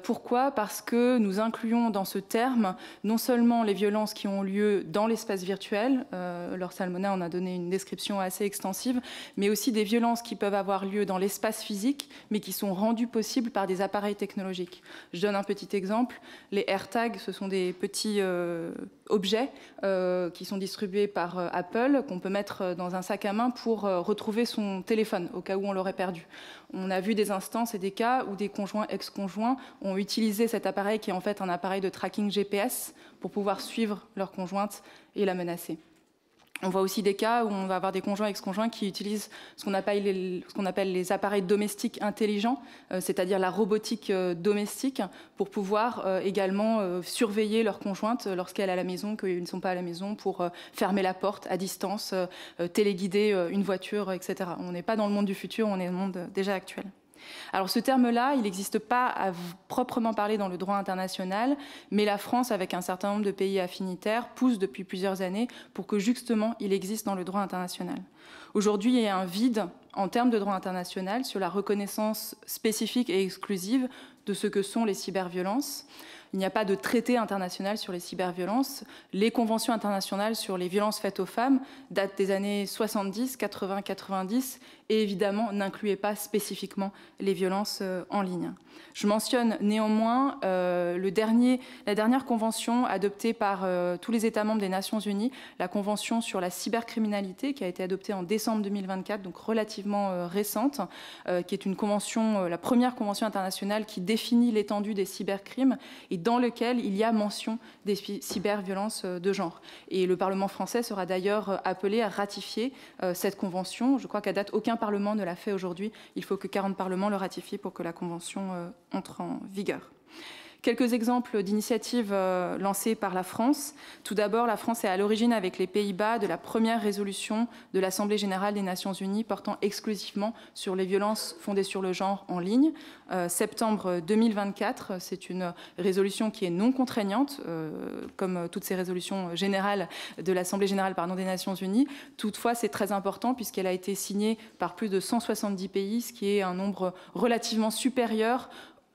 Pourquoi ? Parce que nous incluons dans ce terme non seulement les violences qui ont lieu dans l'espace virtuel, Laure Salmona en a donné une description assez extensive, mais aussi des violences qui peuvent avoir lieu dans l'espace physique, mais qui sont rendues possibles par des appareils technologiques. Je donne un petit exemple. Les AirTags, ce sont des petits objets qui sont distribués par Apple, qu'on peut mettre dans un sac à main pour retrouver son téléphone au cas où on l'aurait perdu. On a vu des instances et des cas où des conjoints, ex-conjoints ont utilisé cet appareil qui est en fait un appareil de tracking GPS pour pouvoir suivre leur conjointe et la menacer. On voit aussi des cas où on va avoir des conjoints ex-conjoints qui utilisent ce qu'on appelle les appareils domestiques intelligents, c'est-à-dire la robotique domestique, pour pouvoir également surveiller leur conjointe lorsqu'elle est à la maison, qu'ils ne sont pas à la maison, pour fermer la porte à distance, téléguider une voiture, etc. On n'est pas dans le monde du futur, on est dans le monde déjà actuel. Alors ce terme-là, il n'existe pas à proprement parler dans le droit international, mais la France, avec un certain nombre de pays affinitaires, pousse depuis plusieurs années pour que justement il existe dans le droit international. Aujourd'hui, il y a un vide en termes de droit international sur la reconnaissance spécifique et exclusive de ce que sont les cyberviolences. Il n'y a pas de traité international sur les cyberviolences. Les conventions internationales sur les violences faites aux femmes datent des années 70, 80, 90 et évidemment n'incluaient pas spécifiquement les violences en ligne. Je mentionne néanmoins la dernière convention adoptée par tous les États membres des Nations Unies, la convention sur la cybercriminalité qui a été adoptée en décembre 2024, donc relativement récente, qui est une convention, la première convention internationale qui définit l'étendue des cybercrimes et dans lequel il y a mention des cyberviolences de genre. Et le Parlement français sera d'ailleurs appelé à ratifier cette convention. Je crois qu'à date, aucun Parlement ne l'a fait aujourd'hui. Il faut que 40 parlements le ratifient pour que la convention entre en vigueur. Quelques exemples d'initiatives lancées par la France. Tout d'abord, la France est à l'origine avec les Pays-Bas de la première résolution de l'Assemblée générale des Nations unies portant exclusivement sur les violences fondées sur le genre en ligne. Septembre 2024, c'est une résolution qui est non contraignante, comme toutes ces résolutions générales de l'Assemblée générale des Nations unies. Toutefois, c'est très important puisqu'elle a été signée par plus de 170 pays, ce qui est un nombre relativement supérieur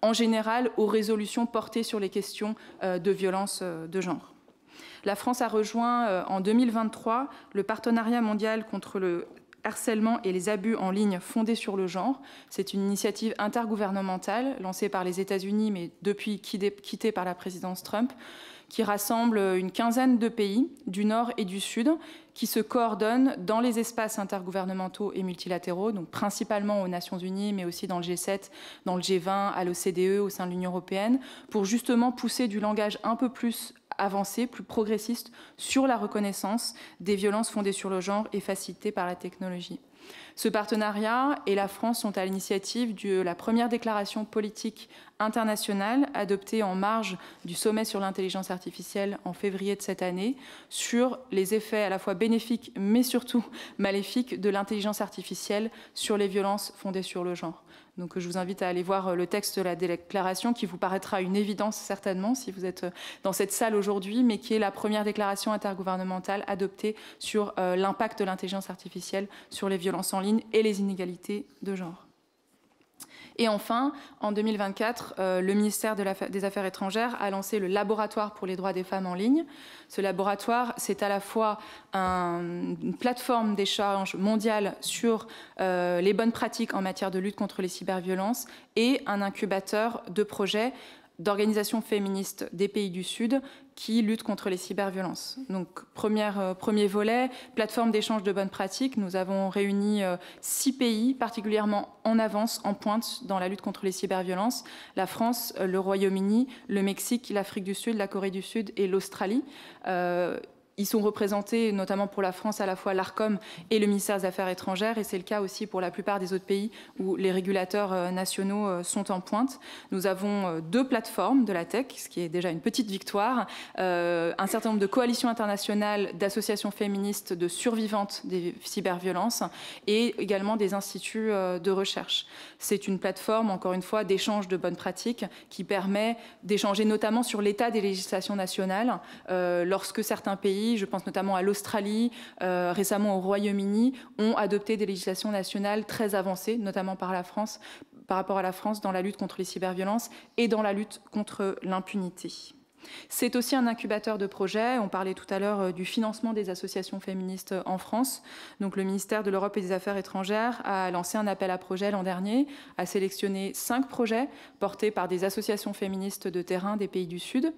en général aux résolutions portées sur les questions de violence de genre. La France a rejoint en 2023 le partenariat mondial contre le harcèlement et les abus en ligne fondés sur le genre. C'est une initiative intergouvernementale lancée par les États-Unis, mais depuis quittée par la présidence Trump, qui rassemble une quinzaine de pays du Nord et du Sud qui se coordonnent dans les espaces intergouvernementaux et multilatéraux, donc principalement aux Nations Unies, mais aussi dans le G7, dans le G20, à l'OCDE, au sein de l'Union européenne, pour justement pousser du langage un peu plus avancé, plus progressiste, sur la reconnaissance des violences fondées sur le genre et facilitées par la technologie. Ce partenariat et la France sont à l'initiative de la première déclaration politique internationale adoptée en marge du sommet sur l'intelligence artificielle en février de cette année sur les effets à la fois bénéfiques mais surtout maléfiques de l'intelligence artificielle sur les violences fondées sur le genre. Donc je vous invite à aller voir le texte de la déclaration qui vous paraîtra une évidence certainement si vous êtes dans cette salle aujourd'hui, mais qui est la première déclaration intergouvernementale adoptée sur l'impact de l'intelligence artificielle sur les violences en ligne et les inégalités de genre. Et enfin, en 2024, le ministère des Affaires étrangères a lancé le laboratoire pour les droits des femmes en ligne. Ce laboratoire, c'est à la fois une plateforme d'échange mondiale sur les bonnes pratiques en matière de lutte contre les cyberviolences et un incubateur de projets d'organisations féministes des pays du Sud qui luttent contre les cyberviolences. Donc, premier volet, plateforme d'échange de bonnes pratiques. Nous avons réuni 6 pays particulièrement en avance, en pointe dans la lutte contre les cyberviolences. La France, le Royaume-Uni, le Mexique, l'Afrique du Sud, la Corée du Sud et l'Australie. Ils sont représentés, notamment pour la France, à la fois l'ARCOM et le ministère des Affaires étrangères, et c'est le cas aussi pour la plupart des autres pays où les régulateurs nationaux sont en pointe. Nous avons 2 plateformes de la tech, ce qui est déjà une petite victoire, un certain nombre de coalitions internationales, d'associations féministes, de survivantes des cyberviolences, et également des instituts de recherche. C'est une plateforme, encore une fois, d'échange de bonnes pratiques qui permet d'échanger notamment sur l'état des législations nationales lorsque certains pays, je pense notamment à l'Australie, récemment au Royaume-Uni, ont adopté des législations nationales très avancées, notamment par rapport à la France dans la lutte contre les cyberviolences et dans la lutte contre l'impunité. C'est aussi un incubateur de projets. On parlait tout à l'heure du financement des associations féministes en France. Donc, le ministère de l'Europe et des Affaires étrangères a lancé un appel à projets l'an dernier, a sélectionné 5 projets portés par des associations féministes de terrain des pays du Sud,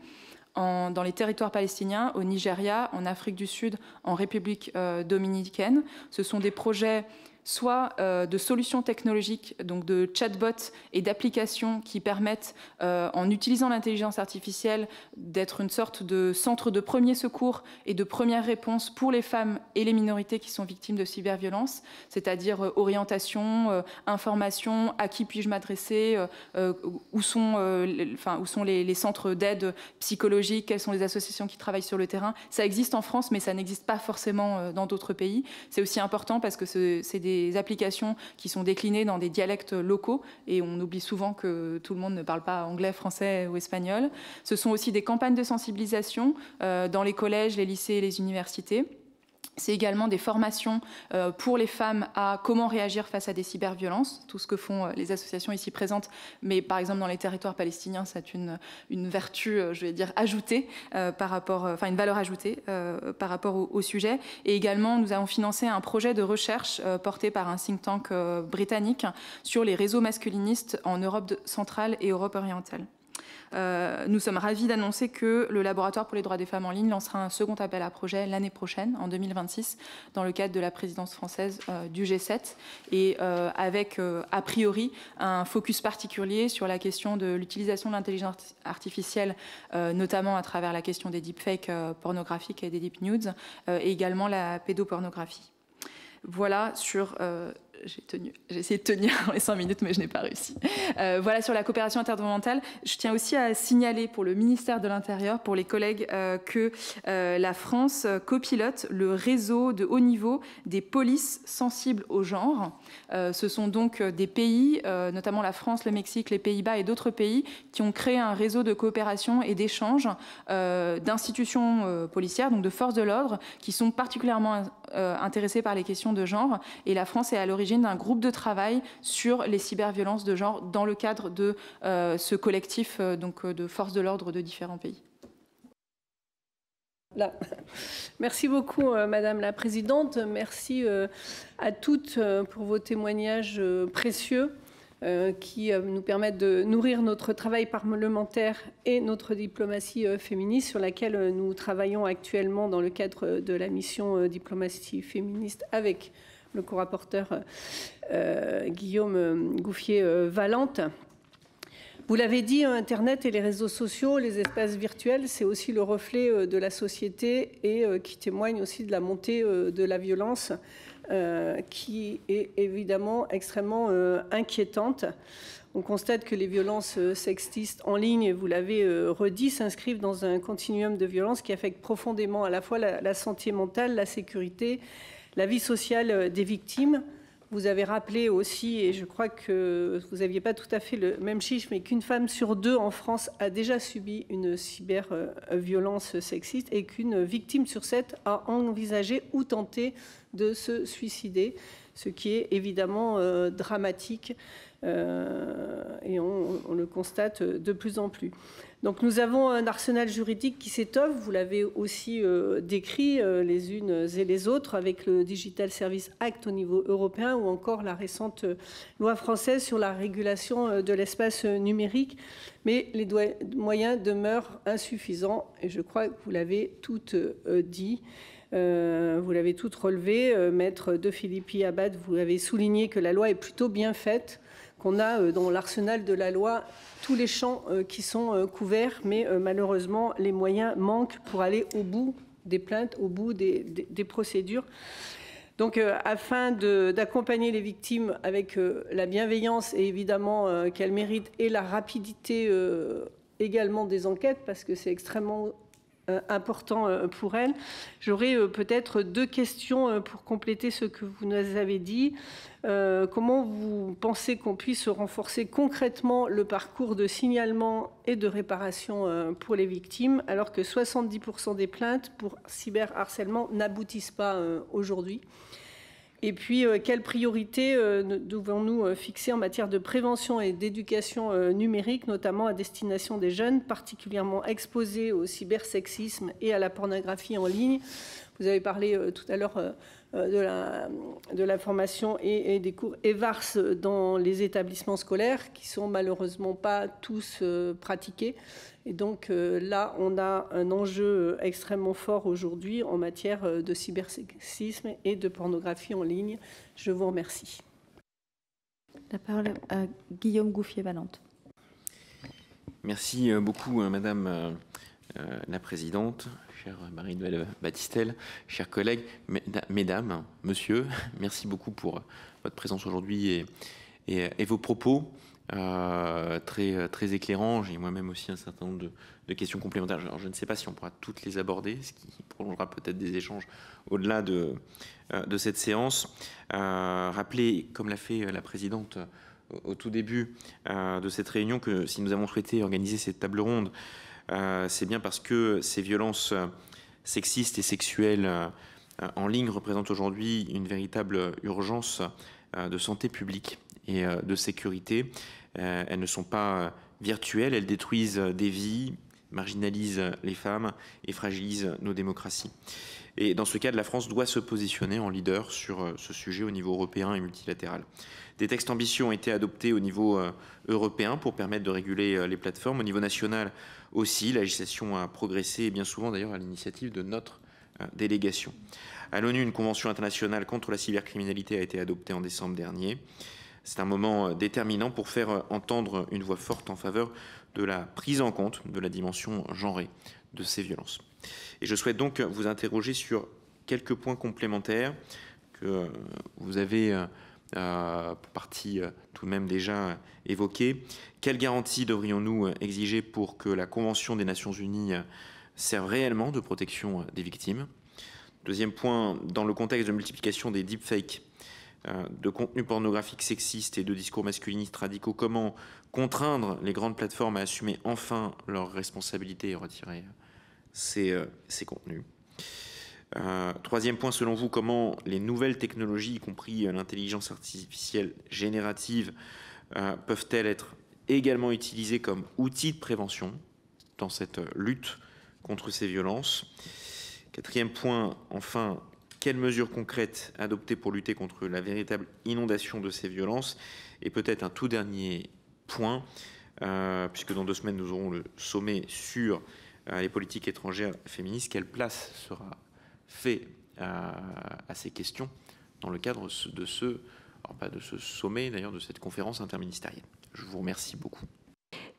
dans les territoires palestiniens, au Nigeria, en Afrique du Sud, en République dominicaine. Ce sont des projets soit de solutions technologiques, donc de chatbots et d'applications qui permettent, en utilisant l'intelligence artificielle, d'être une sorte de centre de premier secours et de première réponse pour les femmes et les minorités qui sont victimes de cyberviolences, c'est-à-dire orientation, information, à qui puis-je m'adresser, où sont les centres d'aide psychologique, quelles sont les associations qui travaillent sur le terrain. Ça existe en France, mais ça n'existe pas forcément dans d'autres pays. C'est aussi important parce que c'est des applications qui sont déclinées dans des dialectes locaux et on oublie souvent que tout le monde ne parle pas anglais, français ou espagnol. Ce sont aussi des campagnes de sensibilisation dans les collèges, les lycées et les universités. C'est également des formations pour les femmes à comment réagir face à des cyberviolences, tout ce que font les associations ici présentes, mais par exemple dans les territoires palestiniens, c'est une vertu, je vais dire, ajoutée par rapport, enfin une valeur ajoutée par rapport au sujet. Et également, nous avons financé un projet de recherche porté par un think tank britannique sur les réseaux masculinistes en Europe centrale et Europe orientale. Nous sommes ravis d'annoncer que le Laboratoire pour les droits des femmes en ligne lancera un second appel à projet l'année prochaine, en 2026, dans le cadre de la présidence française du G7, et avec, a priori, un focus particulier sur la question de l'utilisation de l'intelligence artificielle, notamment à travers la question des deepfakes pornographiques et des deep nudes, et également la pédopornographie. Voilà sur... J'ai essayé de tenir dans les 5 minutes, mais je n'ai pas réussi. Voilà sur la coopération intergouvernementale. Je tiens aussi à signaler pour le ministère de l'Intérieur, pour les collègues, que la France copilote le réseau de haut niveau des polices sensibles au genre. Ce sont donc des pays, notamment la France, le Mexique, les Pays-Bas et d'autres pays, qui ont créé un réseau de coopération et d'échange d'institutions policières, donc de forces de l'ordre, qui sont particulièrement intéressées par les questions de genre. Et la France est à l'origine d'un groupe de travail sur les cyberviolences de genre dans le cadre de ce collectif donc, de forces de l'ordre de différents pays. Là. Merci beaucoup, Madame la Présidente. Merci à toutes pour vos témoignages précieux qui nous permettent de nourrir notre travail parlementaire et notre diplomatie féministe sur laquelle nous travaillons actuellement dans le cadre de la mission diplomatie féministe avec le co-rapporteur Guillaume Gouffier-Valente. Vous l'avez dit, Internet et les réseaux sociaux, les espaces virtuels, c'est aussi le reflet de la société et qui témoigne aussi de la montée de la violence qui est évidemment extrêmement inquiétante. On constate que les violences sexistes en ligne, vous l'avez redit, s'inscrivent dans un continuum de violences qui affecte profondément à la fois la santé mentale, la sécurité, la vie sociale des victimes. Vous avez rappelé aussi, et je crois que vous n'aviez pas tout à fait le même chiffre, mais qu'une femme sur 2 en France a déjà subi une cyberviolence sexiste et qu'une victime sur 7 a envisagé ou tenté de se suicider, ce qui est évidemment dramatique et on le constate de plus en plus. Donc nous avons un arsenal juridique qui s'étoffe, vous l'avez aussi décrit les unes et les autres avec le Digital Service Act au niveau européen ou encore la récente loi française sur la régulation de l'espace numérique. Mais les moyens demeurent insuffisants et je crois que vous l'avez toutes dit. Vous l'avez toutes relevé. Maître de Philippi Abad, vous avez souligné que la loi est plutôt bien faite, qu'on a dans l'arsenal de la loi tous les champs qui sont couverts, mais malheureusement, les moyens manquent pour aller au bout des plaintes, au bout des procédures. Donc, afin d'accompagner les victimes avec la bienveillance et évidemment qu'elles méritent et la rapidité également des enquêtes, parce que c'est extrêmement important pour elles, j'aurais peut-être 2 questions pour compléter ce que vous nous avez dit. Comment vous pensez qu'on puisse renforcer concrètement le parcours de signalement et de réparation pour les victimes, alors que 70% des plaintes pour cyberharcèlement n'aboutissent pas aujourd'hui? Et puis, quelles priorités devons-nous fixer en matière de prévention et d'éducation numérique, notamment à destination des jeunes particulièrement exposés au cybersexisme et à la pornographie en ligne? Vous avez parlé tout à l'heure de la formation et des cours EVARS dans les établissements scolaires qui sont malheureusement pas tous pratiqués. Et donc là, on a un enjeu extrêmement fort aujourd'hui en matière de cybersexisme et de pornographie en ligne. Je vous remercie. La parole à Guillaume Gouffier-Valente. Merci beaucoup, Madame la Présidente, chère Marie-Noëlle Battistel, chers collègues, mesdames, monsieur, merci beaucoup pour votre présence aujourd'hui et vos propos très éclairants. J'ai moi-même aussi un certain nombre de questions complémentaires. Alors, je ne sais pas si on pourra toutes les aborder, ce qui prolongera peut-être des échanges au-delà de cette séance. Rappeler, comme l'a fait la Présidente au tout début de cette réunion, que si nous avons souhaité organiser cette table ronde, c'est bien parce que ces violences sexistes et sexuelles en ligne représentent aujourd'hui une véritable urgence de santé publique et de sécurité. Elles ne sont pas virtuelles, elles détruisent des vies, marginalisent les femmes et fragilisent nos démocraties. Et dans ce cadre, la France doit se positionner en leader sur ce sujet au niveau européen et multilatéral. Des textes ambitieux ont été adoptés au niveau européen pour permettre de réguler les plateformes. Au niveau national aussi, la législation a progressé, et bien souvent d'ailleurs à l'initiative de notre délégation. À l'ONU, une convention internationale contre la cybercriminalité a été adoptée en décembre dernier. C'est un moment déterminant pour faire entendre une voix forte en faveur de la prise en compte de la dimension genrée de ces violences. Et je souhaite donc vous interroger sur quelques points complémentaires que vous avez partie tout de même déjà évoqués. Quelles garanties devrions-nous exiger pour que la Convention des Nations Unies serve réellement de protection des victimes? Deuxième point, dans le contexte de multiplication des deepfakes, de contenus pornographiques sexistes et de discours masculinistes radicaux, comment contraindre les grandes plateformes à assumer enfin leurs responsabilités et retirer ces contenus? Troisième point, selon vous, comment les nouvelles technologies, y compris l'intelligence artificielle générative, peuvent-elles être également utilisées comme outils de prévention dans cette lutte contre ces violences? Quatrième point, enfin, quelles mesures concrètes adopter pour lutter contre la véritable inondation de ces violences? Et peut-être un tout dernier point, puisque dans 2 semaines, nous aurons le sommet sur les politiques étrangères féministes. Quelle place sera faite à ces questions dans le cadre de alors pas de ce sommet, d'ailleurs, de cette conférence interministérielle? Je vous remercie beaucoup.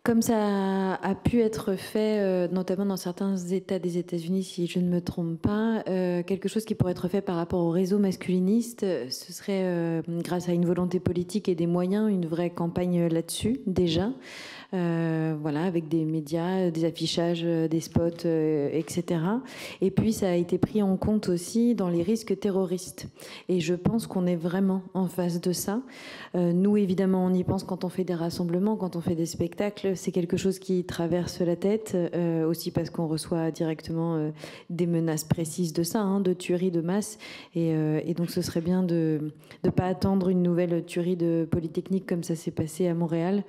Comme ça a pu être fait, notamment dans certains États des États-Unis, si je ne me trompe pas, quelque chose qui pourrait être fait par rapport au réseau masculiniste, ce serait, grâce à une volonté politique et des moyens, une vraie campagne là-dessus, déjà. Voilà, avec des médias, des affichages, des spots, etc. Et puis, ça a été pris en compte aussi dans les risques terroristes. Et je pense qu'on est vraiment en face de ça. Nous, évidemment, on y pense quand on fait des rassemblements, quand on fait des spectacles. C'est quelque chose qui traverse la tête, aussi parce qu'on reçoit directement des menaces précises de ça, hein, de tueries de masse. Et donc, ce serait bien de ne pas attendre une nouvelle tuerie de Polytechnique comme ça s'est passé à Montréal.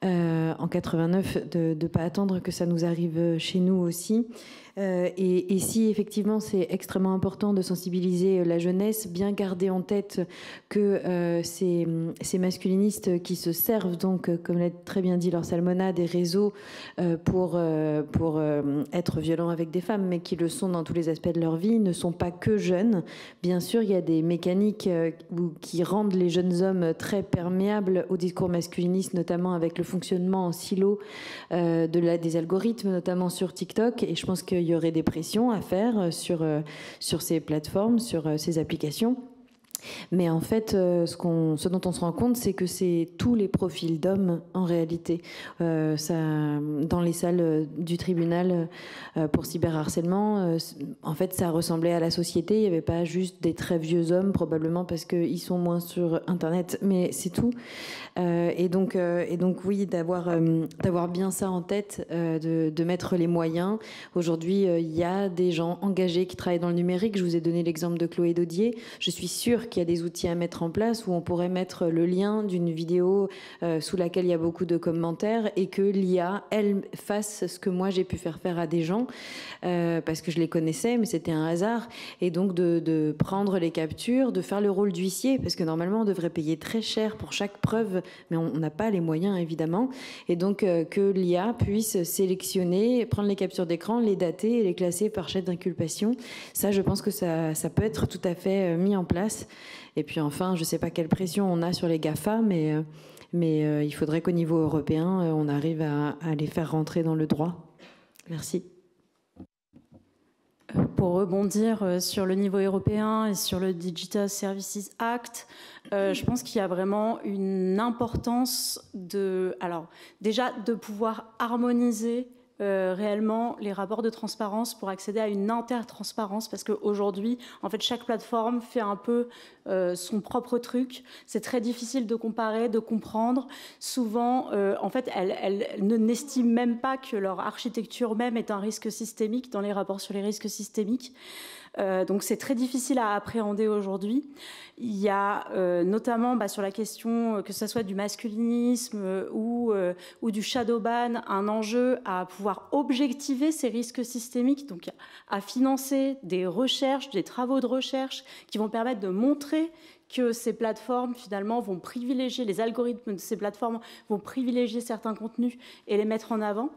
En 89, de ne pas attendre que ça nous arrive chez nous aussi. Et si effectivement c'est extrêmement important de sensibiliser la jeunesse, bien garder en tête que ces masculinistes qui se servent donc, comme l'a très bien dit Laure Salmona, des réseaux pour être violents avec des femmes, mais qui le sont dans tous les aspects de leur vie, ne sont pas que jeunes. Bien sûr, il y a des mécaniques qui rendent les jeunes hommes très perméables au discours masculiniste, notamment avec le fonctionnement en silo des algorithmes, notamment sur TikTok. Et je pense qu'il y aurait des pressions à faire sur ces plateformes, sur ces applications. Mais en fait, ce dont on se rend compte, c'est que c'est tous les profils d'hommes, en réalité. Dans les salles du tribunal pour cyberharcèlement, en fait, ça ressemblait à la société. Il n'y avait pas juste des très vieux hommes, probablement parce qu'ils sont moins sur Internet, mais c'est tout. Et donc oui, d'avoir bien ça en tête, de mettre les moyens. Aujourd'hui, il y a des gens engagés qui travaillent dans le numérique. Je vous ai donné l'exemple de Chloé Daudier. Je suis sûre qu'il y a des outils à mettre en place où on pourrait mettre le lien d'une vidéo sous laquelle il y a beaucoup de commentaires et que l'IA, elle, fasse ce que moi j'ai pu faire à des gens parce que je les connaissais, mais c'était un hasard. Et donc de prendre les captures, de faire le rôle d'huissier, parce que normalement on devrait payer très cher pour chaque preuve, mais on n'a pas les moyens évidemment. Et donc que l'IA puisse sélectionner, prendre les captures d'écran, les dater et les classer par chef d'inculpation. Ça, je pense que ça peut être tout à fait mis en place. Et puis enfin, je ne sais pas quelle pression on a sur les GAFA, mais il faudrait qu'au niveau européen, on arrive à les faire rentrer dans le droit. Merci. Pour rebondir sur le niveau européen et sur le Digital Services Act, je pense qu'il y a vraiment une importance déjà de pouvoir harmoniser réellement les rapports de transparence pour accéder à une intertransparence, parce qu'aujourd'hui, en fait, chaque plateforme fait un peu son propre truc. C'est très difficile de comparer, de comprendre. Souvent, en fait, elles n'estiment même pas que leur architecture même est un risque systémique dans les rapports sur les risques systémiques. Donc c'est très difficile à appréhender aujourd'hui. Il y a notamment sur la question, que ce soit du masculinisme ou du shadowban, un enjeu à pouvoir objectiver ces risques systémiques, donc à financer des recherches, des travaux de recherche qui vont permettre de montrer que ces plateformes, finalement, vont privilégier, les algorithmes de ces plateformes vont privilégier certains contenus et les mettre en avant.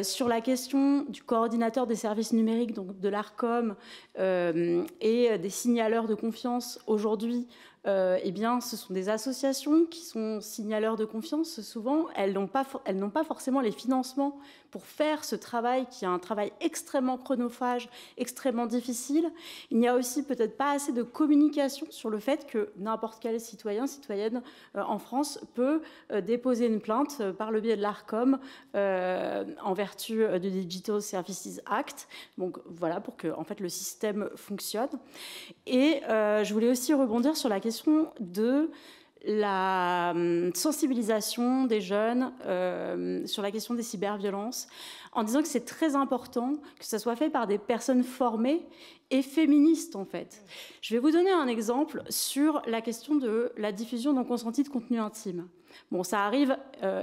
Sur la question du coordinateur des services numériques, donc de l'ARCOM, et des signaleurs de confiance, aujourd'hui, eh bien, ce sont des associations qui sont signaleurs de confiance. Souvent, elles n'ont pas forcément les financements pour faire ce travail, qui est un travail extrêmement chronophage, extrêmement difficile. Il n'y a aussi peut-être pas assez de communication sur le fait que n'importe quel citoyen, citoyenne en France peut déposer une plainte par le biais de l'ARCOM en vertu du Digital Services Act. Donc voilà, pour que en fait, le système fonctionne. Et je voulais aussi rebondir sur la question de la sensibilisation des jeunes sur la question des cyberviolences, en disant que c'est très important que ça soit fait par des personnes formées et féministes, en fait. Je vais vous donner un exemple sur la question de la diffusion non consentie de contenu intime. Bon, ça arrive,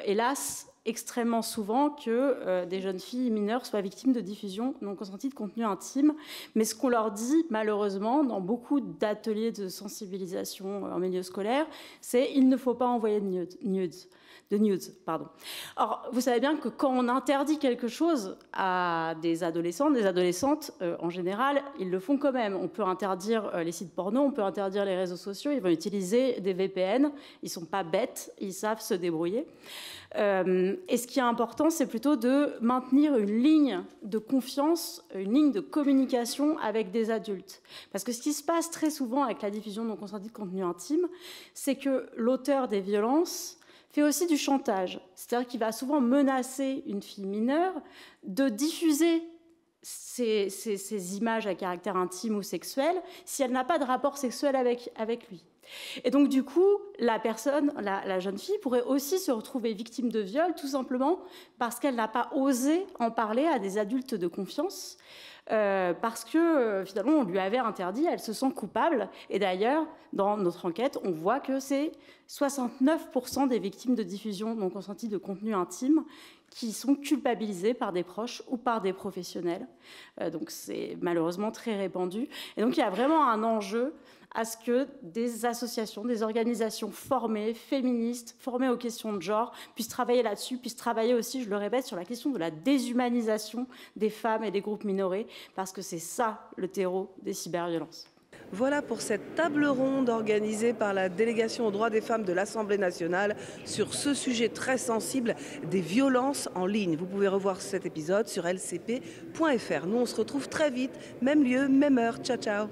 hélas, extrêmement souvent que des jeunes filles mineures soient victimes de diffusion non consentie de contenu intime. Mais ce qu'on leur dit, malheureusement, dans beaucoup d'ateliers de sensibilisation en milieu scolaire, c'est il ne faut pas envoyer de nudes. Or, vous savez bien que quand on interdit quelque chose à des adolescents, des adolescentes, en général, ils le font quand même. On peut interdire les sites porno, on peut interdire les réseaux sociaux, ils vont utiliser des VPN, ils ne sont pas bêtes, ils savent se débrouiller. Et ce qui est important, c'est plutôt de maintenir une ligne de confiance, une ligne de communication avec des adultes. Parce que ce qui se passe très souvent avec la diffusion non consentie de contenu intime, c'est que l'auteur des violences fait aussi du chantage. C'est-à-dire qu'il va souvent menacer une fille mineure de diffuser ces images à caractère intime ou sexuel si elle n'a pas de rapport sexuel avec lui. Et donc, du coup, la personne, la jeune fille, pourrait aussi se retrouver victime de viol, tout simplement parce qu'elle n'a pas osé en parler à des adultes de confiance, parce que, finalement, on lui avait interdit, elle se sent coupable. Et d'ailleurs, dans notre enquête, on voit que c'est 69% des victimes de diffusion non consentie de contenu intime qui sont culpabilisées par des proches ou par des professionnels. Donc, c'est malheureusement très répandu. Et donc, il y a vraiment un enjeu à ce que des associations, des organisations formées, féministes, formées aux questions de genre, puissent travailler là-dessus, puissent travailler aussi, je le répète, sur la question de la déshumanisation des femmes et des groupes minorés, parce que c'est ça le terreau des cyberviolences. Voilà pour cette table ronde organisée par la délégation aux droits des femmes de l'Assemblée nationale sur ce sujet très sensible des violences en ligne. Vous pouvez revoir cet épisode sur lcp.fr. Nous, on se retrouve très vite, même lieu, même heure. Ciao, ciao.